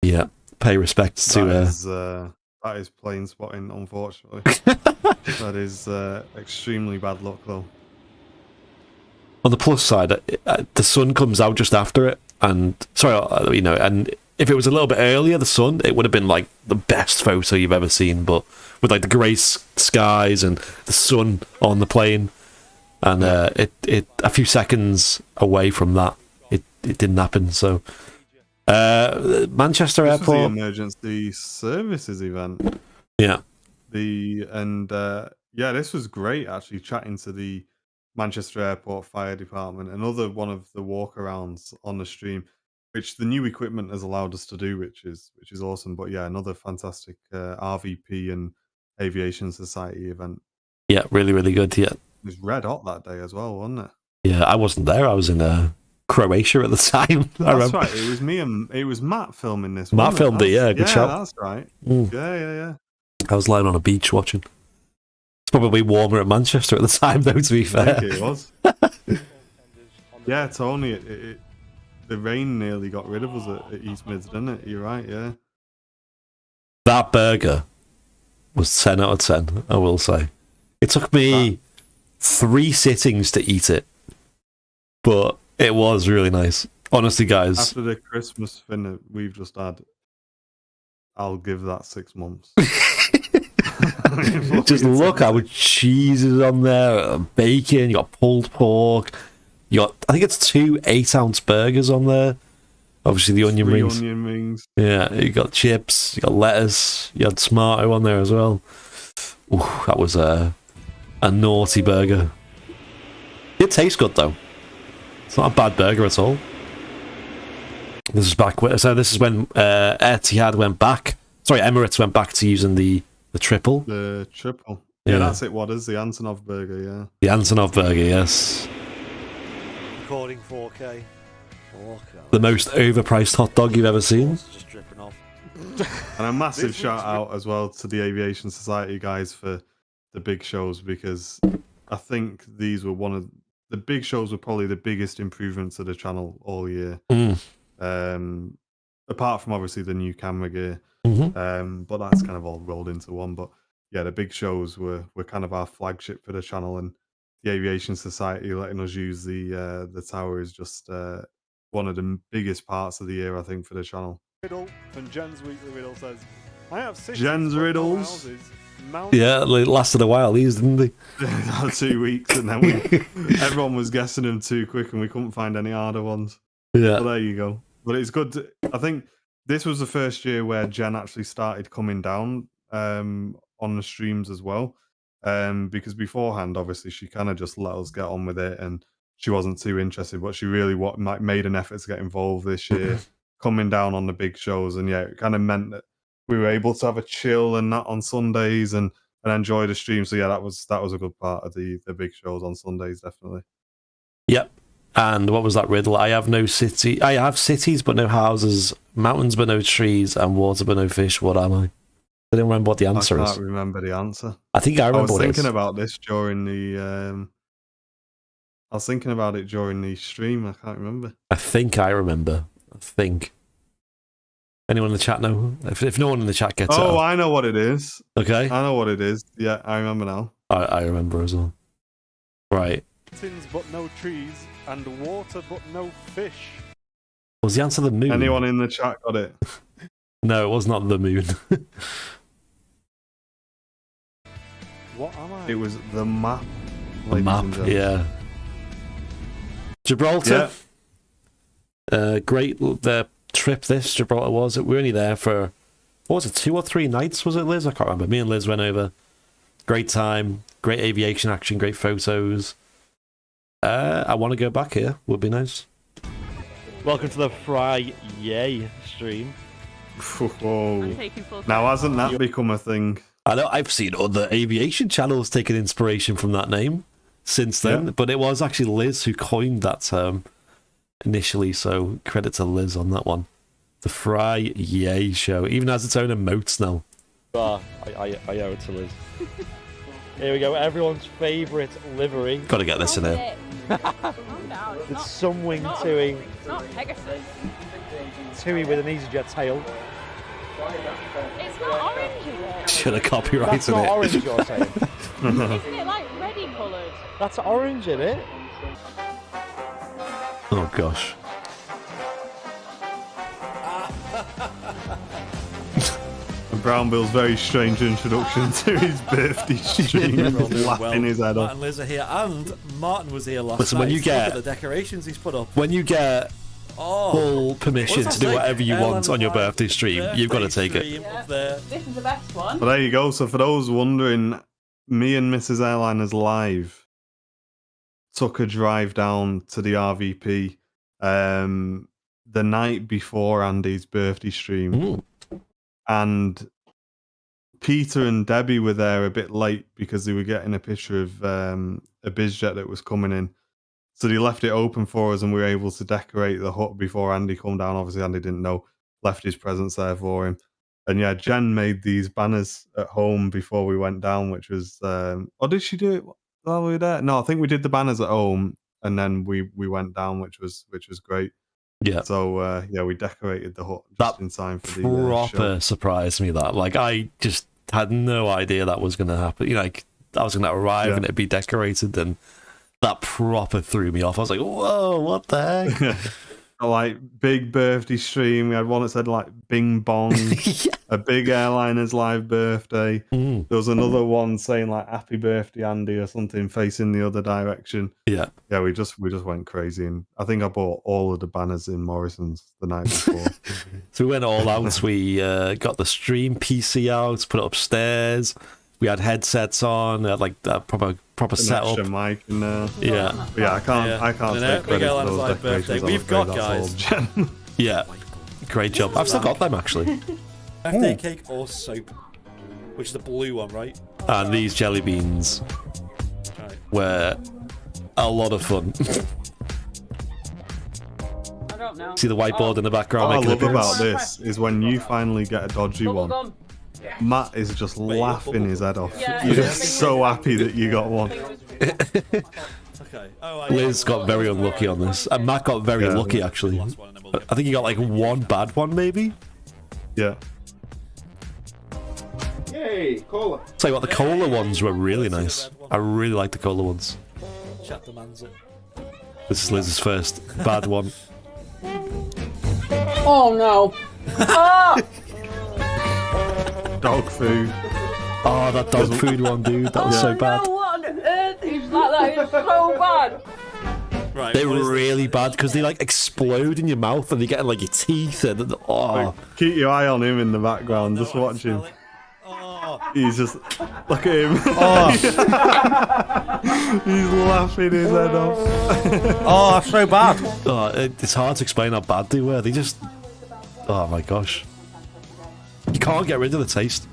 yeah, pay respects to that is plane spotting, unfortunately. That is extremely bad luck, though. On the plus side, the sun comes out just after it, and sorry, and if it was a little bit earlier, the sun, it would have been like the best photo you've ever seen. But with like the grey skies and the sun on the plane, and it a few seconds away from that, it didn't happen. So Manchester This was the Airport emergency services event. Yeah. This was great actually, chatting to the Manchester Airport Fire Department. Another one of the walkarounds on the stream, which the new equipment has allowed us to do, which is awesome. But yeah, another fantastic RVP and Aviation Society event. Yeah, really, really good. Yeah. It was red hot that day as well, wasn't it? Yeah, I wasn't there. I was in Croatia at the time. That's right. It was me and it was Matt filming this. Matt filmed it. Yeah, good shot. That's right. Yeah. I was lying on a beach watching. It's probably warmer at Manchester at the time, though. To be fair, I think it was. Yeah, Tony. The rain nearly got rid of us at East Mids, didn't it? You're right. Yeah. That burger was 10 out of 10. I will say. It took me 3 sittings to eat it, but it was really nice. Honestly, guys. After the Christmas thing we've just had, I'll give that 6 months. Just look how much cheese is on there, bacon, you got pulled pork, you got, I think it's 2 8-ounce burgers on there. Obviously the onion rings. Onion rings. Yeah, you got chips, you got lettuce, you had tomato on there as well. Ooh, that was a naughty burger. It tastes good though. It's not a bad burger at all. This is this is when Etihad went back. Sorry, Emirates went back to using the triple. The triple. Yeah, that's it. What is the Antonov burger? Yeah. The Antonov burger, yes. Recording 4K. The most overpriced hot dog you've ever seen. Just dripping off. And a massive shout out as well to the Aviation Society guys for the big shows, because I think these were one of the big shows were probably the biggest improvements to the channel all year. Apart from obviously the new camera gear. But that's kind of all rolled into one. But yeah, the big shows were kind of our flagship for the channel, and the Aviation Society letting us use the tower is just one of the biggest parts of the year, I think, for the channel. Riddle from Jen's Weekly Riddle says, I have 6 Jen's Riddles. Yeah, it lasted a while, these, didn't they? 2 weeks, and then everyone was guessing them too quick, and we couldn't find any harder ones. Yeah. So there you go. But it's good. I think this was the first year where Jen actually started coming down on the streams as well. Because beforehand, obviously, she kind of just let us get on with it, and she wasn't too interested. But she really made an effort to get involved this year, coming down on the big shows. And yeah, it kind of meant that we were able to have a chill and that on Sundays and enjoy the stream. So yeah, that was a good part of the big shows on Sundays, definitely. Yep. And what was that riddle? I have cities but no houses, mountains but no trees, and water but no fish. What am I? I don't remember what the answer is. I can't remember the answer. I think I remember I was what it is. thinking about this during the I was thinking about it during the stream. I can't remember. I think I remember. Anyone in the chat know? If no one in the chat gets it. Oh, I know what it is. Okay. I know what it is. Yeah, I remember now. I remember as well. Right. Mountains but no trees, and water but no fish. Was the answer the moon? Anyone in the chat got it? No, it was not the moon. What am I? It was the map. The map, yeah. Gibraltar. Yeah. Great the trip this Gibraltar was. We were only there for, what was it, 2 or 3 nights, was it, Liz? I can't remember. Me and Liz went over. Great time, great aviation action, great photos. I want to go back here. Would be nice. Welcome to the Fry Yay stream. Whoa. Now, hasn't that become a thing? I know, I've seen other aviation channels taking inspiration from that name since then, but it was actually Liz who coined that term initially, so credit to Liz on that one. The Fry Yay show even has its own emotes now. I owe it to Liz. Here we go, everyone's favourite livery. Gotta get this in here. The Sunwing Tui. It's not Pegasus. Tui with an EasyJet tail. It's not orange, is it? Should have copyrighted That's not it. orange, you're saying. Isn't it like ready coloured? That's orange, isn't it? Oh gosh. Brown Bill's very strange introduction to his birthday stream, laughing his head Matt off. and Liz are here, and Martin was here last Listen, night. when you Look get- at the decorations he's put up. When you get full permission to do whatever you want on your birthday stream, you've got to take it. This is the best one. But there you go. So for those wondering, me and Mrs. Airliners Live took a drive down to the RVP the night before Andy's birthday stream. And Peter and Debbie were there a bit late because they were getting a picture of a bizjet that was coming in. So they left it open for us and we were able to decorate the hut before Andy come down. Obviously, Andy didn't know, left his presents there for him. And yeah, Jen made these banners at home before we went down, which was... or did she do it while we were there? No, I think we did the banners at home and then we went down, which was great. Yeah. So yeah, we decorated the hut just in time for the Proper show. surprised me that. Like, I just had no idea that was going to happen. You know, like, I was going to arrive and it'd be decorated, and that proper threw me off. I was like, whoa, what the heck? Like, big birthday stream. We had one that said, like, Bing Bong, a big Airliners Live birthday. There was another one saying, like, Happy Birthday, Andy, or something, facing the other direction. Yeah. Yeah, we just went crazy. And I think I bought all of the banners in Morrison's the night before. So we went all out. We got the stream PC out, put it upstairs. We had headsets on, like a proper An setup. extra mic in there. Yeah. But yeah, I can't take credit for those decorations. We've got, guys. Yeah. Great job. I've still got them, actually. Birthday cake or soap, which is the blue one, right? And these jelly beans were a lot of fun. I don't know. See the whiteboard in the background? What I making love appearance? about this is when you finally get a dodgy one, Matt is just laughing his head off. Yeah, You're just so happy that you got one. Liz got very unlucky on this, and Matt got very lucky, actually. I think he got like one bad one, maybe? Yeah. Yay, cola. Tell you what, the cola ones were really nice. I really like the cola ones. Chat the man's up. This is Liz's first bad one. Oh no. Ah! Dog food. Oh, that dog food one, dude. That was so bad. No, what on earth is that? That is so bad. Right, They were really bad because they like explode in your mouth and they get in like your teeth and oh. Keep your eye on him in the background. Just watch him. He's just look at him. He's laughing his head off. Oh, so bad. Oh, it's hard to explain how bad they were. They just, oh my gosh, you can't get rid of the taste.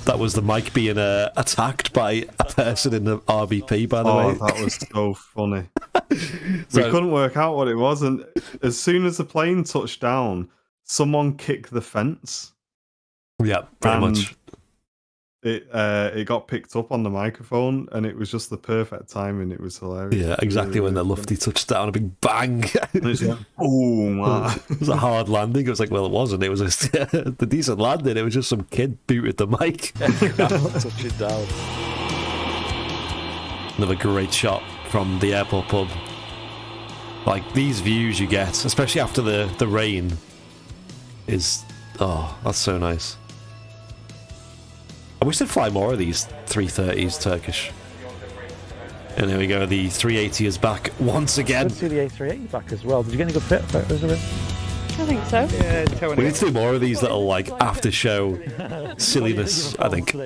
That was the mic being attacked by a person in the RVP, by the way. That was so funny. We couldn't work out what it was, and as soon as the plane touched down, someone kicked the fence. Yeah, pretty much. It got picked up on the microphone, and it was just the perfect timing. It was hilarious. Yeah, exactly when the lufty touched down, a big bang. And it's like, oh man, it was a hard landing. It was like, well, it wasn't. It was the decent landing. It was just some kid booted the mic. Touch it down. Another great shot from the airport pub. Like these views you get, especially after the rain, is that's so nice. I wish they'd fly more of these 330s Turkish. And there we go, the 380 is back once again. Good to see the A380 back as well. Did you get any good photos of it? I think so. Yeah, We need to do more of these little like after show silliness, I think. I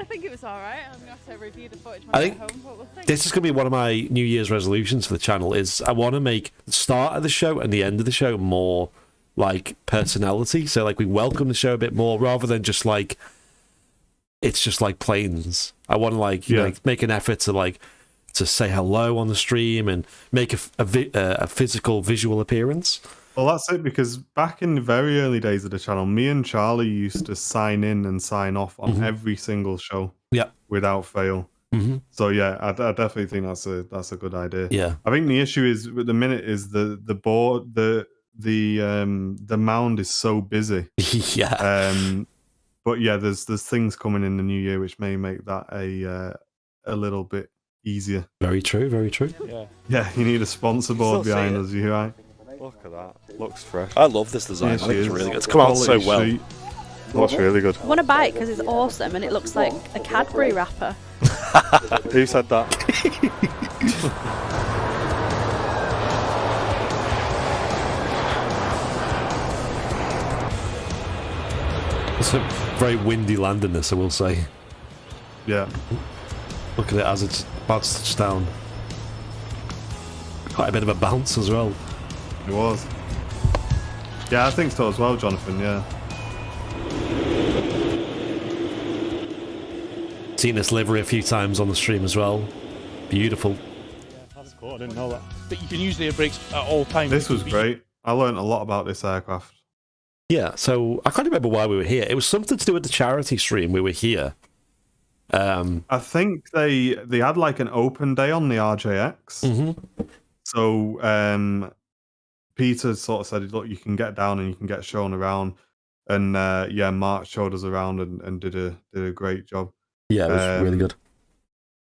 think it was alright. I'm going to have to review the footage when I I think get home, but we'll see. this is going to be one of my New Year's resolutions for the channel is I want to make the start of the show and the end of the show more like personality. So like we welcome the show a bit more rather than just like it's just like planes. I want to like, you know, like make an effort to say hello on the stream and make a physical visual appearance. Well, that's it, because back in the very early days of the channel, me and Charlie used to sign in and sign off on every single show. Yeah, without fail. So yeah, I definitely think that's a good idea. Yeah, I think the issue is at the minute is the board the mound is so busy. Yeah. But yeah, there's things coming in the new year which may make that a little bit easier. Very true. Very true. Yeah, you need a sponsor board behind us. You right? Look at that. Looks fresh. I love this design. Yes, I think it it's is. really good. It's come out so Quality well. sheet. Looks really good. I want to buy it because it's awesome and it looks like a Cadbury wrapper. Who said that? It's a very windy landing, this, I will say. Yeah. Look at it as it's about to touch down. Quite a bit of a bounce as well. It was. Yeah, I think so as well, Jonathan, yeah. Seen this livery a few times on the stream as well. Beautiful. That's cool. I didn't know that. But you can use the air brakes at all times. This was great. I learned a lot about this aircraft. Yeah, so I can't remember why we were here. It was something to do with the charity stream. We were here. I think they had like an open day on the RJX. Mm-hmm. So Peter sort of said, look, you can get down and you can get shown around. And yeah, Mark showed us around and did a great job. Yeah, it was really good.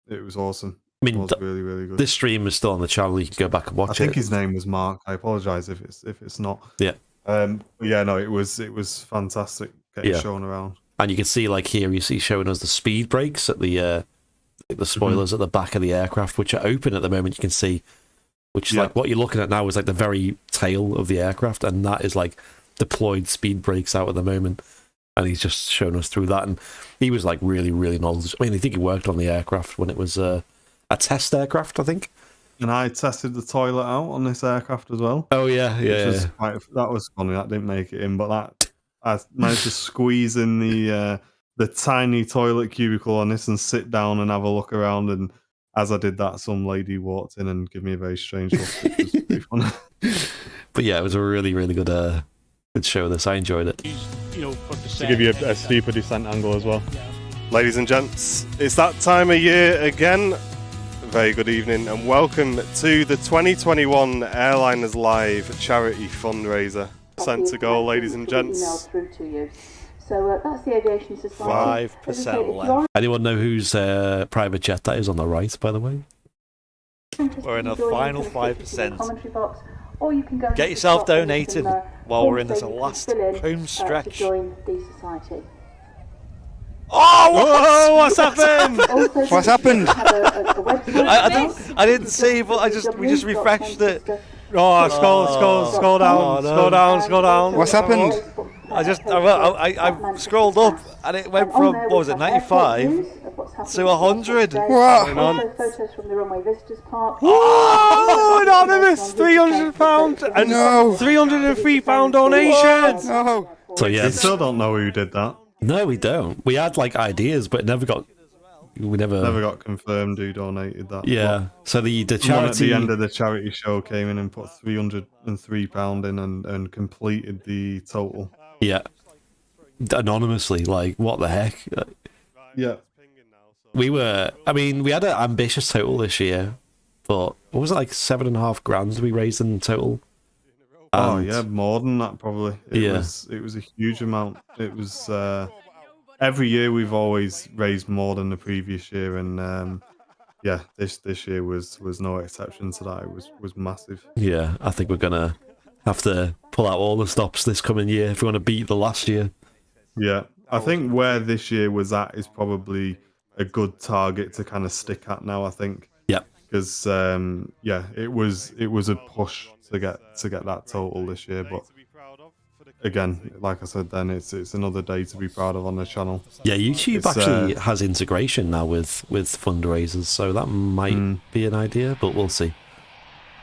It was awesome. I mean, it was really, really good. This stream is still on the channel. You can go back and watch it. I think his name was Mark. I apologise if it's not. Yeah. But yeah, no, it was fantastic getting shown around. And you can see, like here, you see showing us the speed brakes at the spoilers at the back of the aircraft, which are open at the moment. You can see, which is like what you're looking at now is like the very tail of the aircraft, and that is like deployed speed brakes out at the moment. And he's just shown us through that, and he was like really, really knowledgeable. I mean, I think he worked on the aircraft when it was a test aircraft, I think. And I tested the toilet out on this aircraft as well. Oh yeah, yeah. That was funny. That didn't make it in, but that I managed to squeeze in the tiny toilet cubicle on this and sit down and have a look around. And as I did that, some lady walked in and gave me a very strange look. Which was pretty funny. But yeah, it was a really, really good good show. This I enjoyed it. To give you a steeper descent angle as well. Ladies and gents, it's that time of year again. Very good evening and welcome to the 2021 Airliners Live charity fundraiser. Sent to go, ladies and gents. So that's the Aviation Society. 5% left. Anyone know whose private jet that is on the right, by the way? We're in the final 5%. Or you can go Get yourself donated while we're in this last home stretch. To join the society. Oh, what's happened? What's happened? I didn't see, but we just refreshed it. Oh, scroll down. What's happened? I scrolled up and it went from, what was it, 95 to 100. What? Photos from the runway visitors park. Oh, anonymous, £300 and £303 donation. No. So yeah, we still don't know who did that. No, we don't. We had like ideas, but never got confirmed who donated that. Yeah. So the charity someone at the end of the charity show came in and put £303 in and completed the total. Yeah. Anonymously, like what the heck? Yeah. We had an ambitious total this year, but what was it, like $7,500 we raised in total? Oh yeah, more than that probably. It was a huge amount. It was every year we've always raised more than the previous year, and yeah, this year was no exception to that. It was massive. Yeah, I think we're gonna have to pull out all the stops this coming year if we want to beat the last year. Yeah, I think where this year was at is probably a good target to kind of stick at now. I think. Yeah. Because yeah, it was a push to get that total this year, but again, like I said, then it's another day to be proud of on the channel. Yeah, YouTube actually has integration now with fundraisers, so that might be an idea, but we'll see.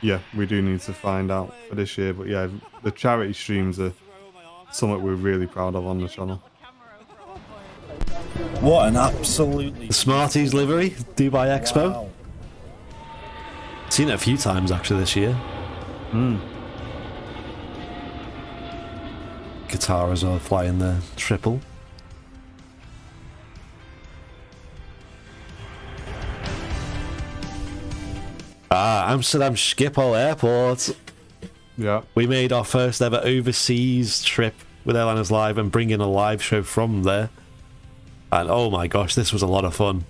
Yeah, we do need to find out for this year, but yeah, the charity streams are something we're really proud of on the channel. What an absolutely Smarties livery, Dubai Expo. Wow. Seen it a few times actually this year. Qatar as well, flying the triple. Amsterdam Schiphol Airport. Yeah. We made our first ever overseas trip with Airliners Live and bring in a live show from there. And oh my gosh, this was a lot of fun.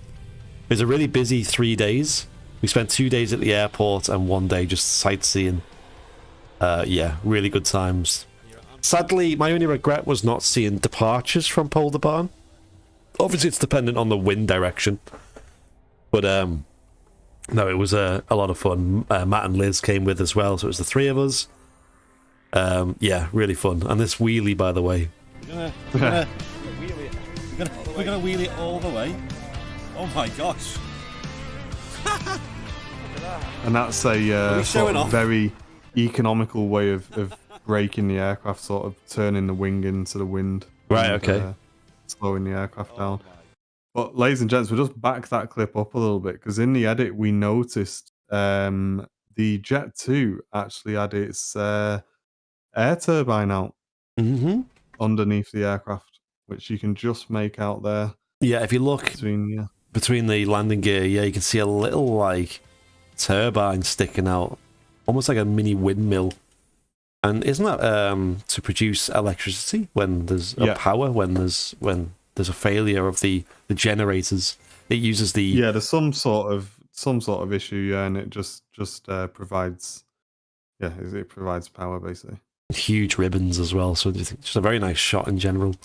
It was a really busy 3 days. We spent 2 days at the airport and 1 day just sightseeing. Yeah, really good times. Sadly, my only regret was not seeing departures from Polder Barn. Obviously, it's dependent on the wind direction. But, no, it was a lot of fun. Matt and Liz came with as well, so it was the three of us. Yeah, really fun. And this wheelie, by the way. We're gonna wheel it all the way. Oh my gosh. And that's a sort of very economical way of braking the aircraft, sort of turning the wing into the wind. Right, and, okay. Slowing the aircraft down. But ladies and gents, we'll just back that clip up a little bit, because in the edit we noticed the Jet 2 actually had its air turbine out underneath the aircraft, which you can just make out there. Yeah, if you look between the landing gear, yeah, you can see a little, like, turbine sticking out, almost like a mini windmill. And isn't that to produce electricity when there's power, when there's a failure of the generators? It uses the there's some sort of issue, and it just provides it provides power basically. Huge ribbons as well, so just a very nice shot in general.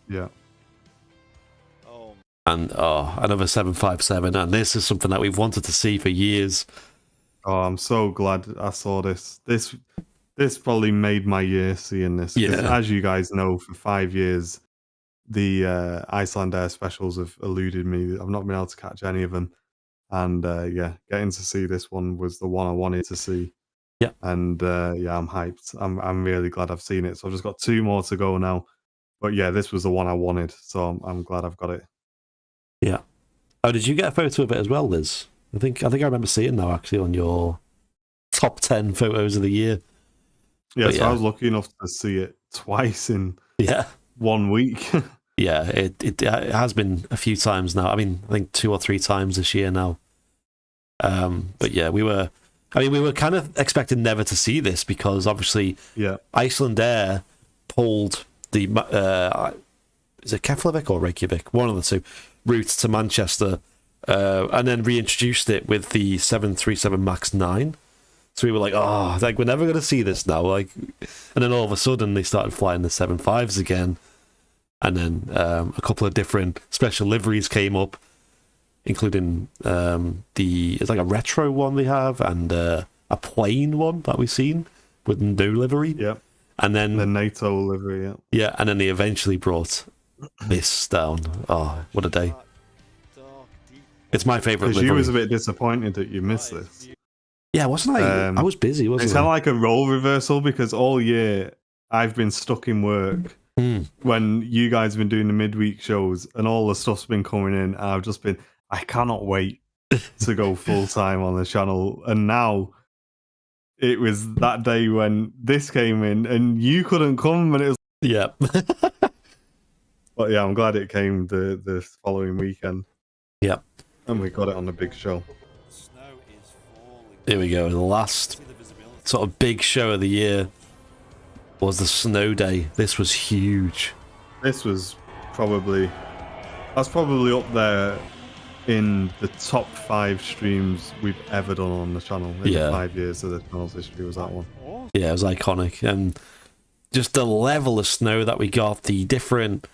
Yeah. And another 757, and this is something that we've wanted to see for years. Oh, I'm so glad I saw this. This probably made my year seeing this. Yeah. As you guys know, for 5 years, the Iceland Air specials have eluded me. I've not been able to catch any of them. And getting to see this one was the one I wanted to see. Yeah. And I'm hyped. I'm really glad I've seen it. So I've just got 2 more to go now. But yeah, this was the one I wanted. So I'm glad I've got it. Yeah. Oh, did you get a photo of it as well, Liz? I think I remember seeing that actually on your top 10 photos of the year. Yeah, so I was lucky enough to see it twice in 1 week. Yeah, it has been a few times now. I mean, I think 2 or 3 times this year now. But yeah, we were kind of expecting never to see this, because obviously Iceland Air pulled the is it Keflavik or Reykjavik, one of the two, route to Manchester, and then reintroduced it with the 737 MAX 9. So we were like, we're never going to see this now. Like, and then all of a sudden they started flying the 75s again, and then a couple of different special liveries came up, including it's like a retro one they have, and a plain one that we've seen with no livery. Yeah. And then the NATO livery. Yeah. Yeah, and then they eventually brought this down. Oh, what a day! It's my favourite livery. Because you was a bit disappointed that you missed this. Yeah, wasn't I? I was busy, wasn't It's kind of like a role reversal, because all year I've been stuck in work when you guys have been doing the midweek shows, and all the stuff's been coming in, and I've just been, I cannot wait to go full time on the channel. And now it was that day when this came in, and you couldn't come, and it was But yeah, I'm glad it came the following weekend. Yeah, and we got it on the big show. Here we go. The last sort of big show of the year was the snow day. This was huge. This was probably up there in the top 5 streams we've ever done on the channel. In the 5 years of the channel's history was that one. Yeah, it was iconic. And just the level of snow that we got, the different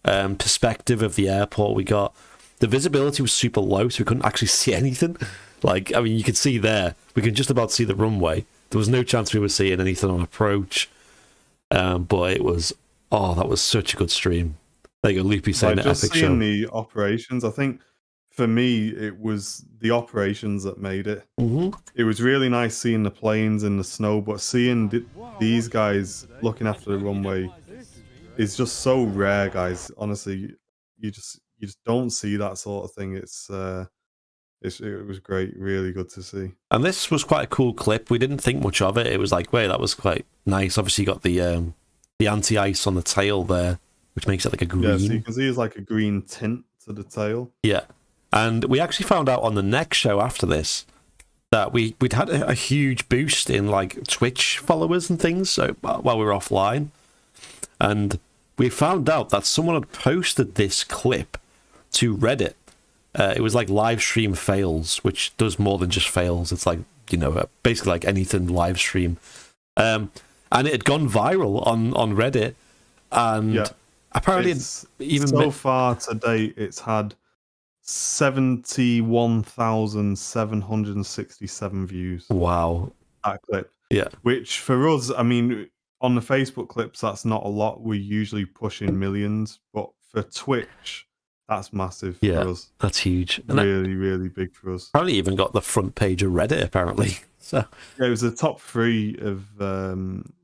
perspective of the airport we got. The visibility was super low, so we couldn't actually see anything. Like, I mean, you could see there. We could just about see the runway. There was no chance we were seeing anything on approach. But it was, that was such a good stream. There you go, Loopy saying just epic seeing show. the operations, I think for me, it was the operations that made it. It was really nice seeing the planes in the snow, but seeing these guys looking after the runway is just so rare, guys. Honestly, you just don't see that sort of thing. It was great, really good to see. And this was quite a cool clip. We didn't think much of it. It was like, wait, that was quite nice. Obviously, you got the anti-ice on the tail there, which makes it like a green. Yeah, so you can see it's like a green tint to the tail. Yeah, and we actually found out on the next show after this that we'd had a huge boost in like Twitch followers and things. So while we were offline, and we found out that someone had posted this clip to Reddit. It was like live stream fails, which does more than just fails. It's like, basically like anything live stream. and it had gone viral on Reddit, and apparently even so far to date, it's had 71,767 views. Wow, that clip. Yeah, which for us, I mean, on the Facebook clips, that's not a lot. We're usually pushing millions, but for Twitch, that's massive for us. That's huge. And really big for us. Apparently, even got the front page of Reddit. Apparently, so yeah, it was the top 3 of.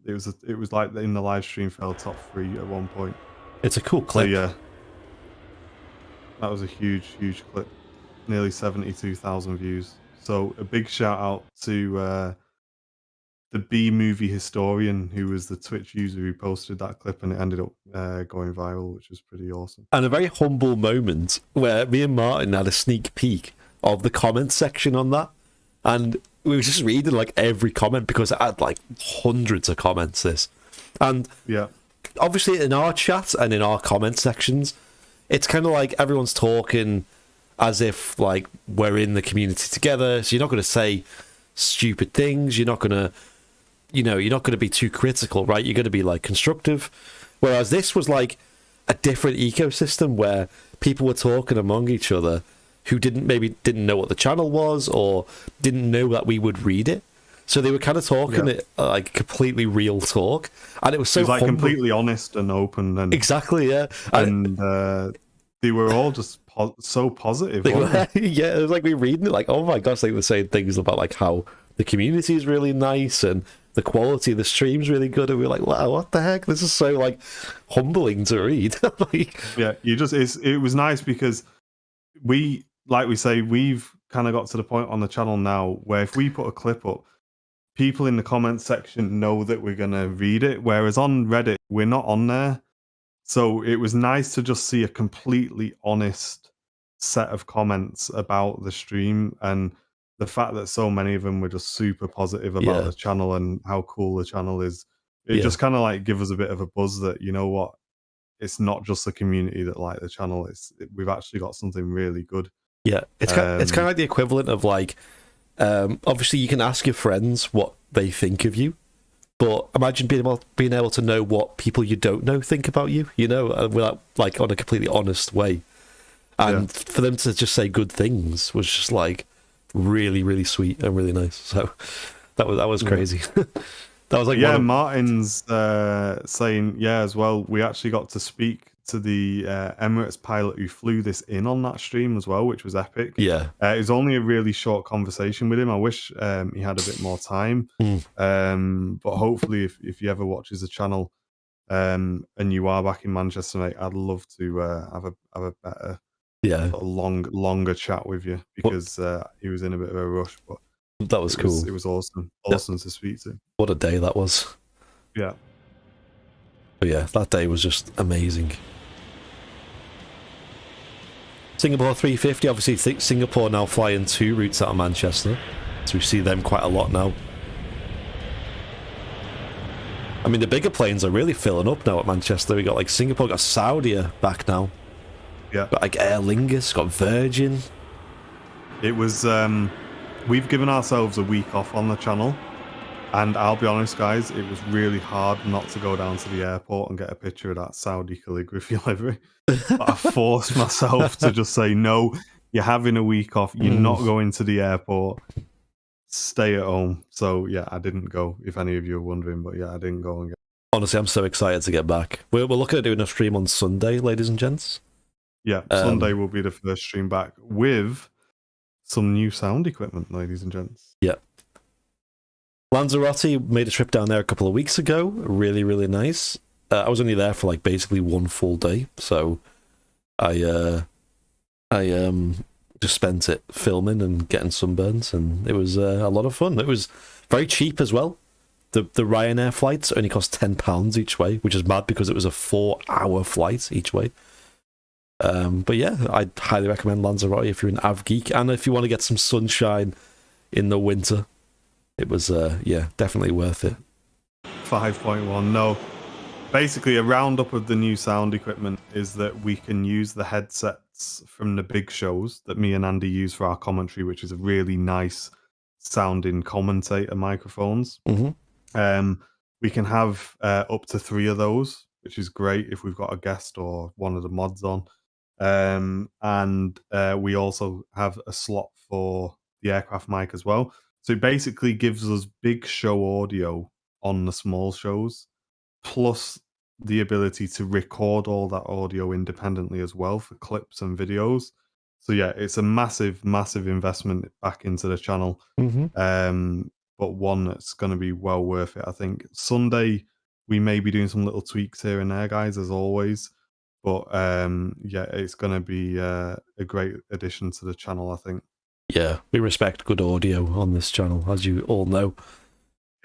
It was like in the live stream fell top 3 at one point. It's a cool clip. So, yeah, that was a huge clip. Nearly 72,000 views. So a big shout out to the B movie historian, who was the Twitch user who posted that clip, and it ended up going viral, which was pretty awesome. And a very humble moment where me and Martin had a sneak peek of the comment section on that, and we were just reading like every comment because it had like hundreds of comments. And obviously in our chat and in our comment sections, it's kind of like everyone's talking as if like we're in the community together. So you're not going to say stupid things. You're not going to. You're not going to be too critical, right? You're going to be like constructive. Whereas this was like a different ecosystem where people were talking among each other who didn't know what the channel was or didn't know that we would read it. So they were kind of talking it like completely real talk, and it was so it was like humble. completely honest and open. And exactly, yeah. And they were all just so positive. Yeah, it was like we were reading it like, oh my gosh, they were saying things about like how the community is really nice and the quality of the stream's really good, and we were like, wow, what the heck? This is so like humbling to read. It was nice because we've kind of got to the point on the channel now where if we put a clip up, people in the comments section know that we're going to read it, whereas on Reddit, we're not on there. So it was nice to just see a completely honest set of comments about the stream, and the fact that so many of them were just super positive about the channel and how cool the channel is. It just kind of like give us a bit of a buzz that, you know what, it's not just the community that like the channel. We've actually got something really good. Yeah, it's kind of like the equivalent of like, obviously you can ask your friends what they think of you, but imagine being able to know what people you don't know think about you, without like on a completely honest way. And for them to just say good things was just like really, really sweet and really nice. So that was crazy. That was like Martin's saying as well. We actually got to speak to the Emirates pilot who flew this in on that stream as well, which was epic. Yeah, it was only a really short conversation with him. I wish he had a bit more time. But hopefully, if he ever watches the channel and you are back in Manchester, mate, I'd love to have a better. A longer chat with you because he was in a bit of a rush, but that was cool. It was awesome to speak to. What a day that was. Yeah. But yeah, that day was just amazing. Singapore 350, obviously Singapore now flying 2 routes out of Manchester, so we see them quite a lot now. I mean, the bigger planes are really filling up now at Manchester. We got like Singapore, got Saudi back now. Yeah, got like Airliners, got Virgin. It was we've given ourselves a week off on the channel, and I'll be honest, guys, it was really hard not to go down to the airport and get a picture of that Saudi calligraphy livery. I forced myself to just say, no, you're having a week off, you're not going to the airport, stay at home. So yeah, I didn't go, if any of you are wondering, but yeah, I didn't go and get. Honestly, I'm so excited to get back. We're looking at doing a stream on Sunday, ladies and gents. Yeah, Sunday will be the first stream back with some new sound equipment, ladies and gents. Yeah. Lanzarote made a trip down there a couple of weeks ago. Really, really nice. I was only there for like basically one full day, so I just spent it filming and getting sunburns, and it was a lot of fun. It was very cheap as well. The Ryanair flights only cost £10 each way, which is mad because it was a 4-hour flight each way. But yeah, I'd highly recommend Lanzarote if you're an Av geek, and if you want to get some sunshine in the winter. It was definitely worth it. 5.1. No, basically a roundup of the new sound equipment is that we can use the headsets from the big shows that me and Andy use for our commentary, which is a really nice sounding commentator microphones. We can have up to 3 of those, which is great if we've got a guest or one of the mods on. And we also have a slot for the aircraft mic as well. So it basically gives us big show audio on the small shows, plus the ability to record all that audio independently as well for clips and videos. So yeah, it's a massive, massive investment back into the channel. But one that's going to be well worth it. I think Sunday we may be doing some little tweaks here and there, guys, as always. But yeah, it's going to be a great addition to the channel, I think. Yeah, we respect good audio on this channel, as you all know.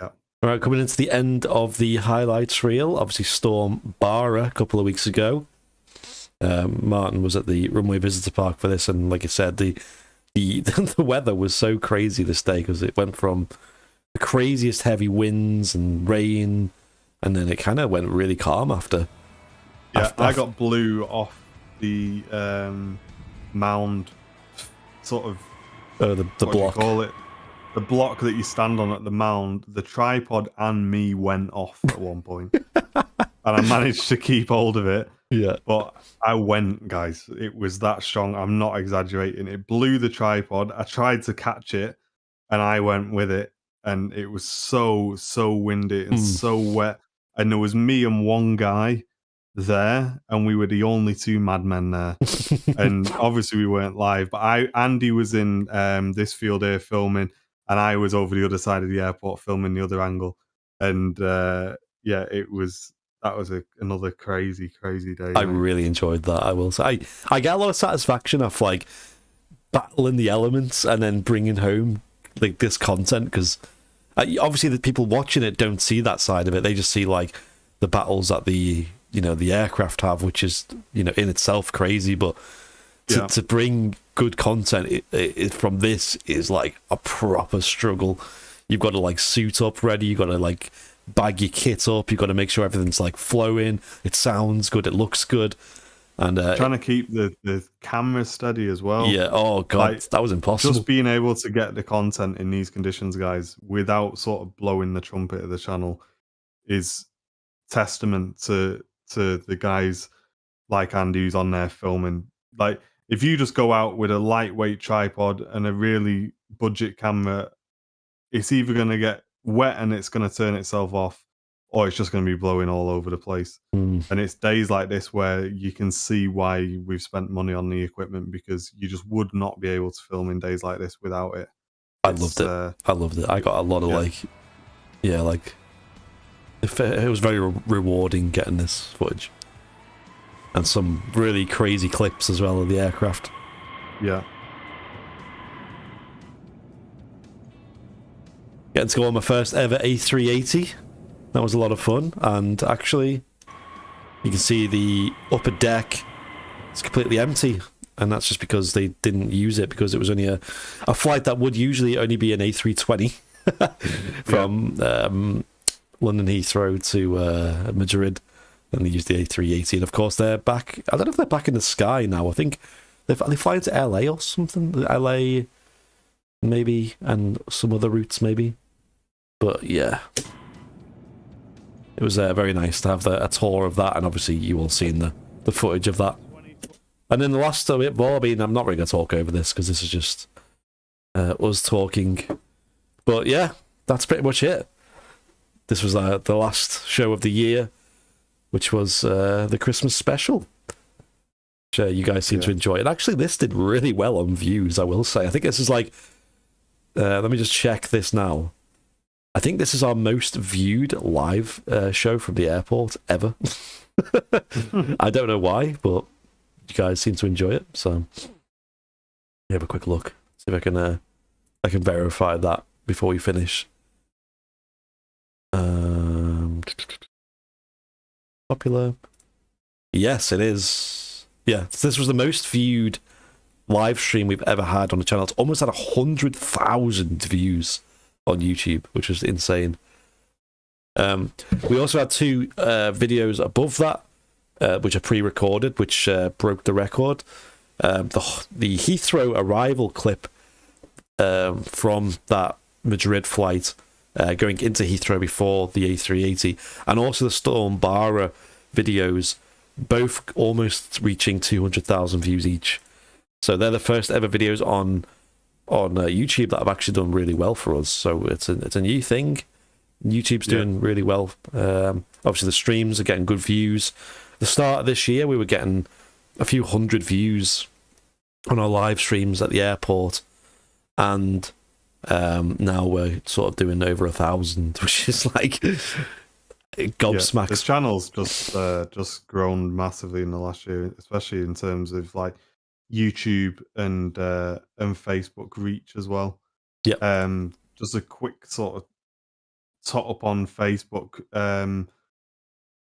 Yeah. All right, coming into the end of the highlights reel, obviously Storm Bara a couple of weeks ago. Martin was at the Runway Visitor Park for this, and like I said, the the weather was so crazy this day because it went from the craziest heavy winds and rain, and then it kind of went really calm after. Yeah, I got blew off the mound, sort of. The block. Do you call it? The block that you stand on at the mound. The tripod and me went off at one point, and I managed to keep hold of it. Yeah, but I went, guys. It was that strong. I'm not exaggerating. It blew the tripod. I tried to catch it, and I went with it, and it was so windy and so wet. And there was me and one guy there, and we were the only 2 madmen there. And obviously we weren't live, but Andy was in this field here filming, and I was over the other side of the airport filming the other angle. And yeah, that was another crazy day. I really enjoyed that, I will say. I get a lot of satisfaction off like battling the elements and then bringing home like this content, because obviously the people watching it don't see that side of it. They just see like the battles that the aircraft have, which is in itself crazy, but to bring good content from this is like a proper struggle. You've got to like suit up ready, you've got to like bag your kit up, you've got to make sure everything's like flowing, it sounds good, it looks good, and trying to keep the camera steady as well. Yeah, oh god, like, that was impossible. Just being able to get the content in these conditions, guys, without sort of blowing the trumpet of the channel is testament to the guys like Andy who's on there filming. Like, if you just go out with a lightweight tripod and a really budget camera, it's either going to get wet and it's going to turn itself off, or it's just going to be blowing all over the place. And it's days like this where you can see why we've spent money on the equipment, because you just would not be able to film in days like this without it. I loved it. I got a lot of it was very rewarding getting this footage, and some really crazy clips as well of the aircraft. Yeah. Getting to go on my first ever A380. That was a lot of fun, and actually you can see the upper deck is completely empty, and that's just because they didn't use it, because it was only a flight that would usually only be an A320 from London Heathrow to Madrid, and they used the A380, and of course they're back. I don't know if they're back in the sky now. I think they fly to LA or something. LA maybe, and some other routes maybe. But yeah, it was very nice to have a tour of that, and obviously you all seen the footage of that. And then the last bit of all, I mean, I'm not really going to talk over this because this is just us talking. But yeah, that's pretty much it. This was the last show of the year, which was the Christmas special. Which, you guys seem to enjoy it. Actually, this did really well on views, I will say. I think this is like... let me just check this now. I think this is our most viewed live show from the airport ever. I don't know why, but you guys seem to enjoy it. So, have a quick look. See if I can verify that before we finish. Popular. Yes, it is. Yeah, this was the most viewed live stream we've ever had on the channel. It's almost at 100,000 views on YouTube, which is insane. We also had 2 videos above that, which are pre-recorded, which broke the record. The Heathrow arrival clip from that Madrid flight going into Heathrow before the A380, and also the Stormbara videos, both almost reaching 200,000 views each. So they're the first ever videos on YouTube that have actually done really well for us. So it's a new thing. YouTube's doing really well. Obviously the streams are getting good views. The start of this year we were getting a few hundred views on our live streams at the airport, and now we're sort of doing over 1,000, which is like gobsmacks. This channel's just grown massively in the last year, especially in terms of like YouTube and Facebook reach as well. Yeah. Just a quick sort of tot up on Facebook.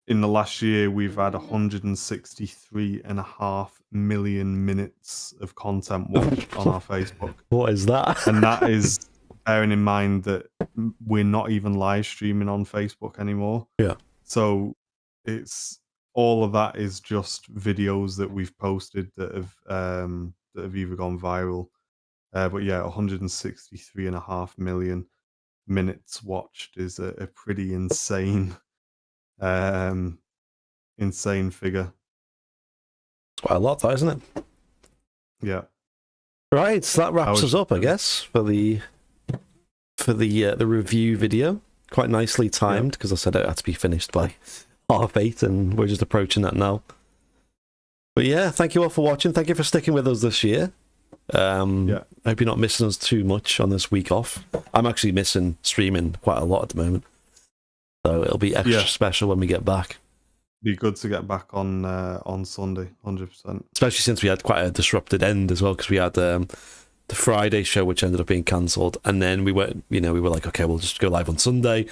In the last year, we've had 163.5 million minutes of content watched on our Facebook. What is that? And that is bearing in mind that we're not even live streaming on Facebook anymore. Yeah. So it's all of that is just videos that we've posted that have either gone viral. But yeah, 163.5 million minutes watched is a pretty insane figure. It's quite a lot, though, isn't it? Yeah. Right, so that wraps us up, I guess, for the review video. Quite nicely timed, because I said it had to be finished by 8:30, and we're just approaching that now. But yeah, thank you all for watching. Thank you for sticking with us this year. I hope you're not missing us too much on this week off. I'm actually missing streaming quite a lot at the moment, so it'll be extra special when we get back. Be good to get back on Sunday, 100%. Especially since we had quite a disrupted end as well, because we had the Friday show, which ended up being cancelled, and then we were like, okay, we'll just go live on Sunday,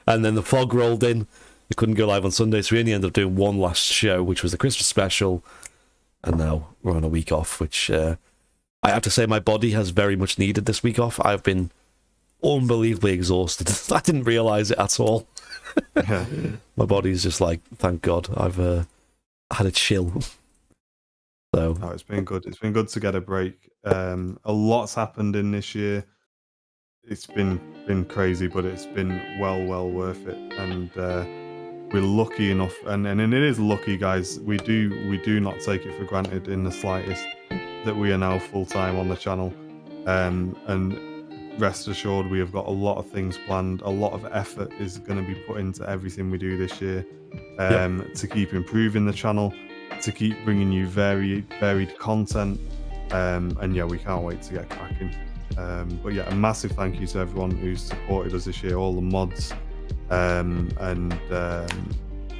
and then the fog rolled in. We couldn't go live on Sunday, so we only ended up doing one last show, which was the Christmas special, and now we're on a week off, which I have to say my body has very much needed this week off. I've been unbelievably exhausted. I didn't realise it at all. My body's just like, thank God, I've had a chill. So it's been good. It's been good to get a break. A lot's happened in this year. It's been crazy, but it's been well worth it. And we're lucky enough, and it is lucky, guys. We do not take it for granted in the slightest that we are now full time on the channel. And rest assured, we have got a lot of things planned. A lot of effort is going to be put into everything we do this year to keep improving the channel, to keep bringing you varied content. And yeah, we can't wait to get cracking. But yeah, a massive thank you to everyone who's supported us this year, all the mods, and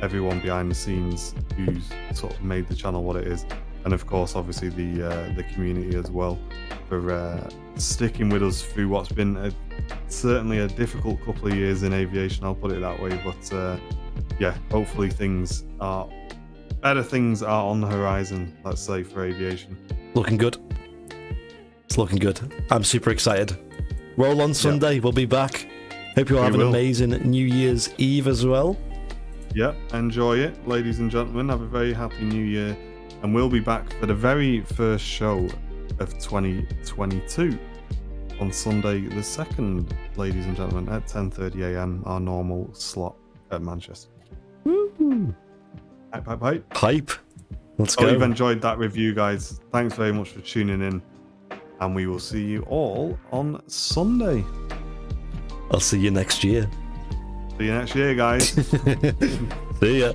everyone behind the scenes who's sort of made the channel what it is. And of course, obviously the community as well for sticking with us through what's been certainly a difficult couple of years in aviation. I'll put it that way. But yeah, hopefully better things are on the horizon. Let's say for aviation. Looking good. It's looking good. I'm super excited. Roll on Sunday. We'll be back. Hope you all have an amazing New Year's Eve as well. Yeah, enjoy it, ladies and gentlemen. Have a very happy New Year. And we'll be back for the very first show of 2022 on Sunday the 2nd, ladies and gentlemen, at 10:30 a.m, our normal slot at Manchester. Woo! Hype. Let's go. Hope you've enjoyed that review, guys. Thanks very much for tuning in, and we will see you all on Sunday. I'll see you next year. See you next year, guys. See ya.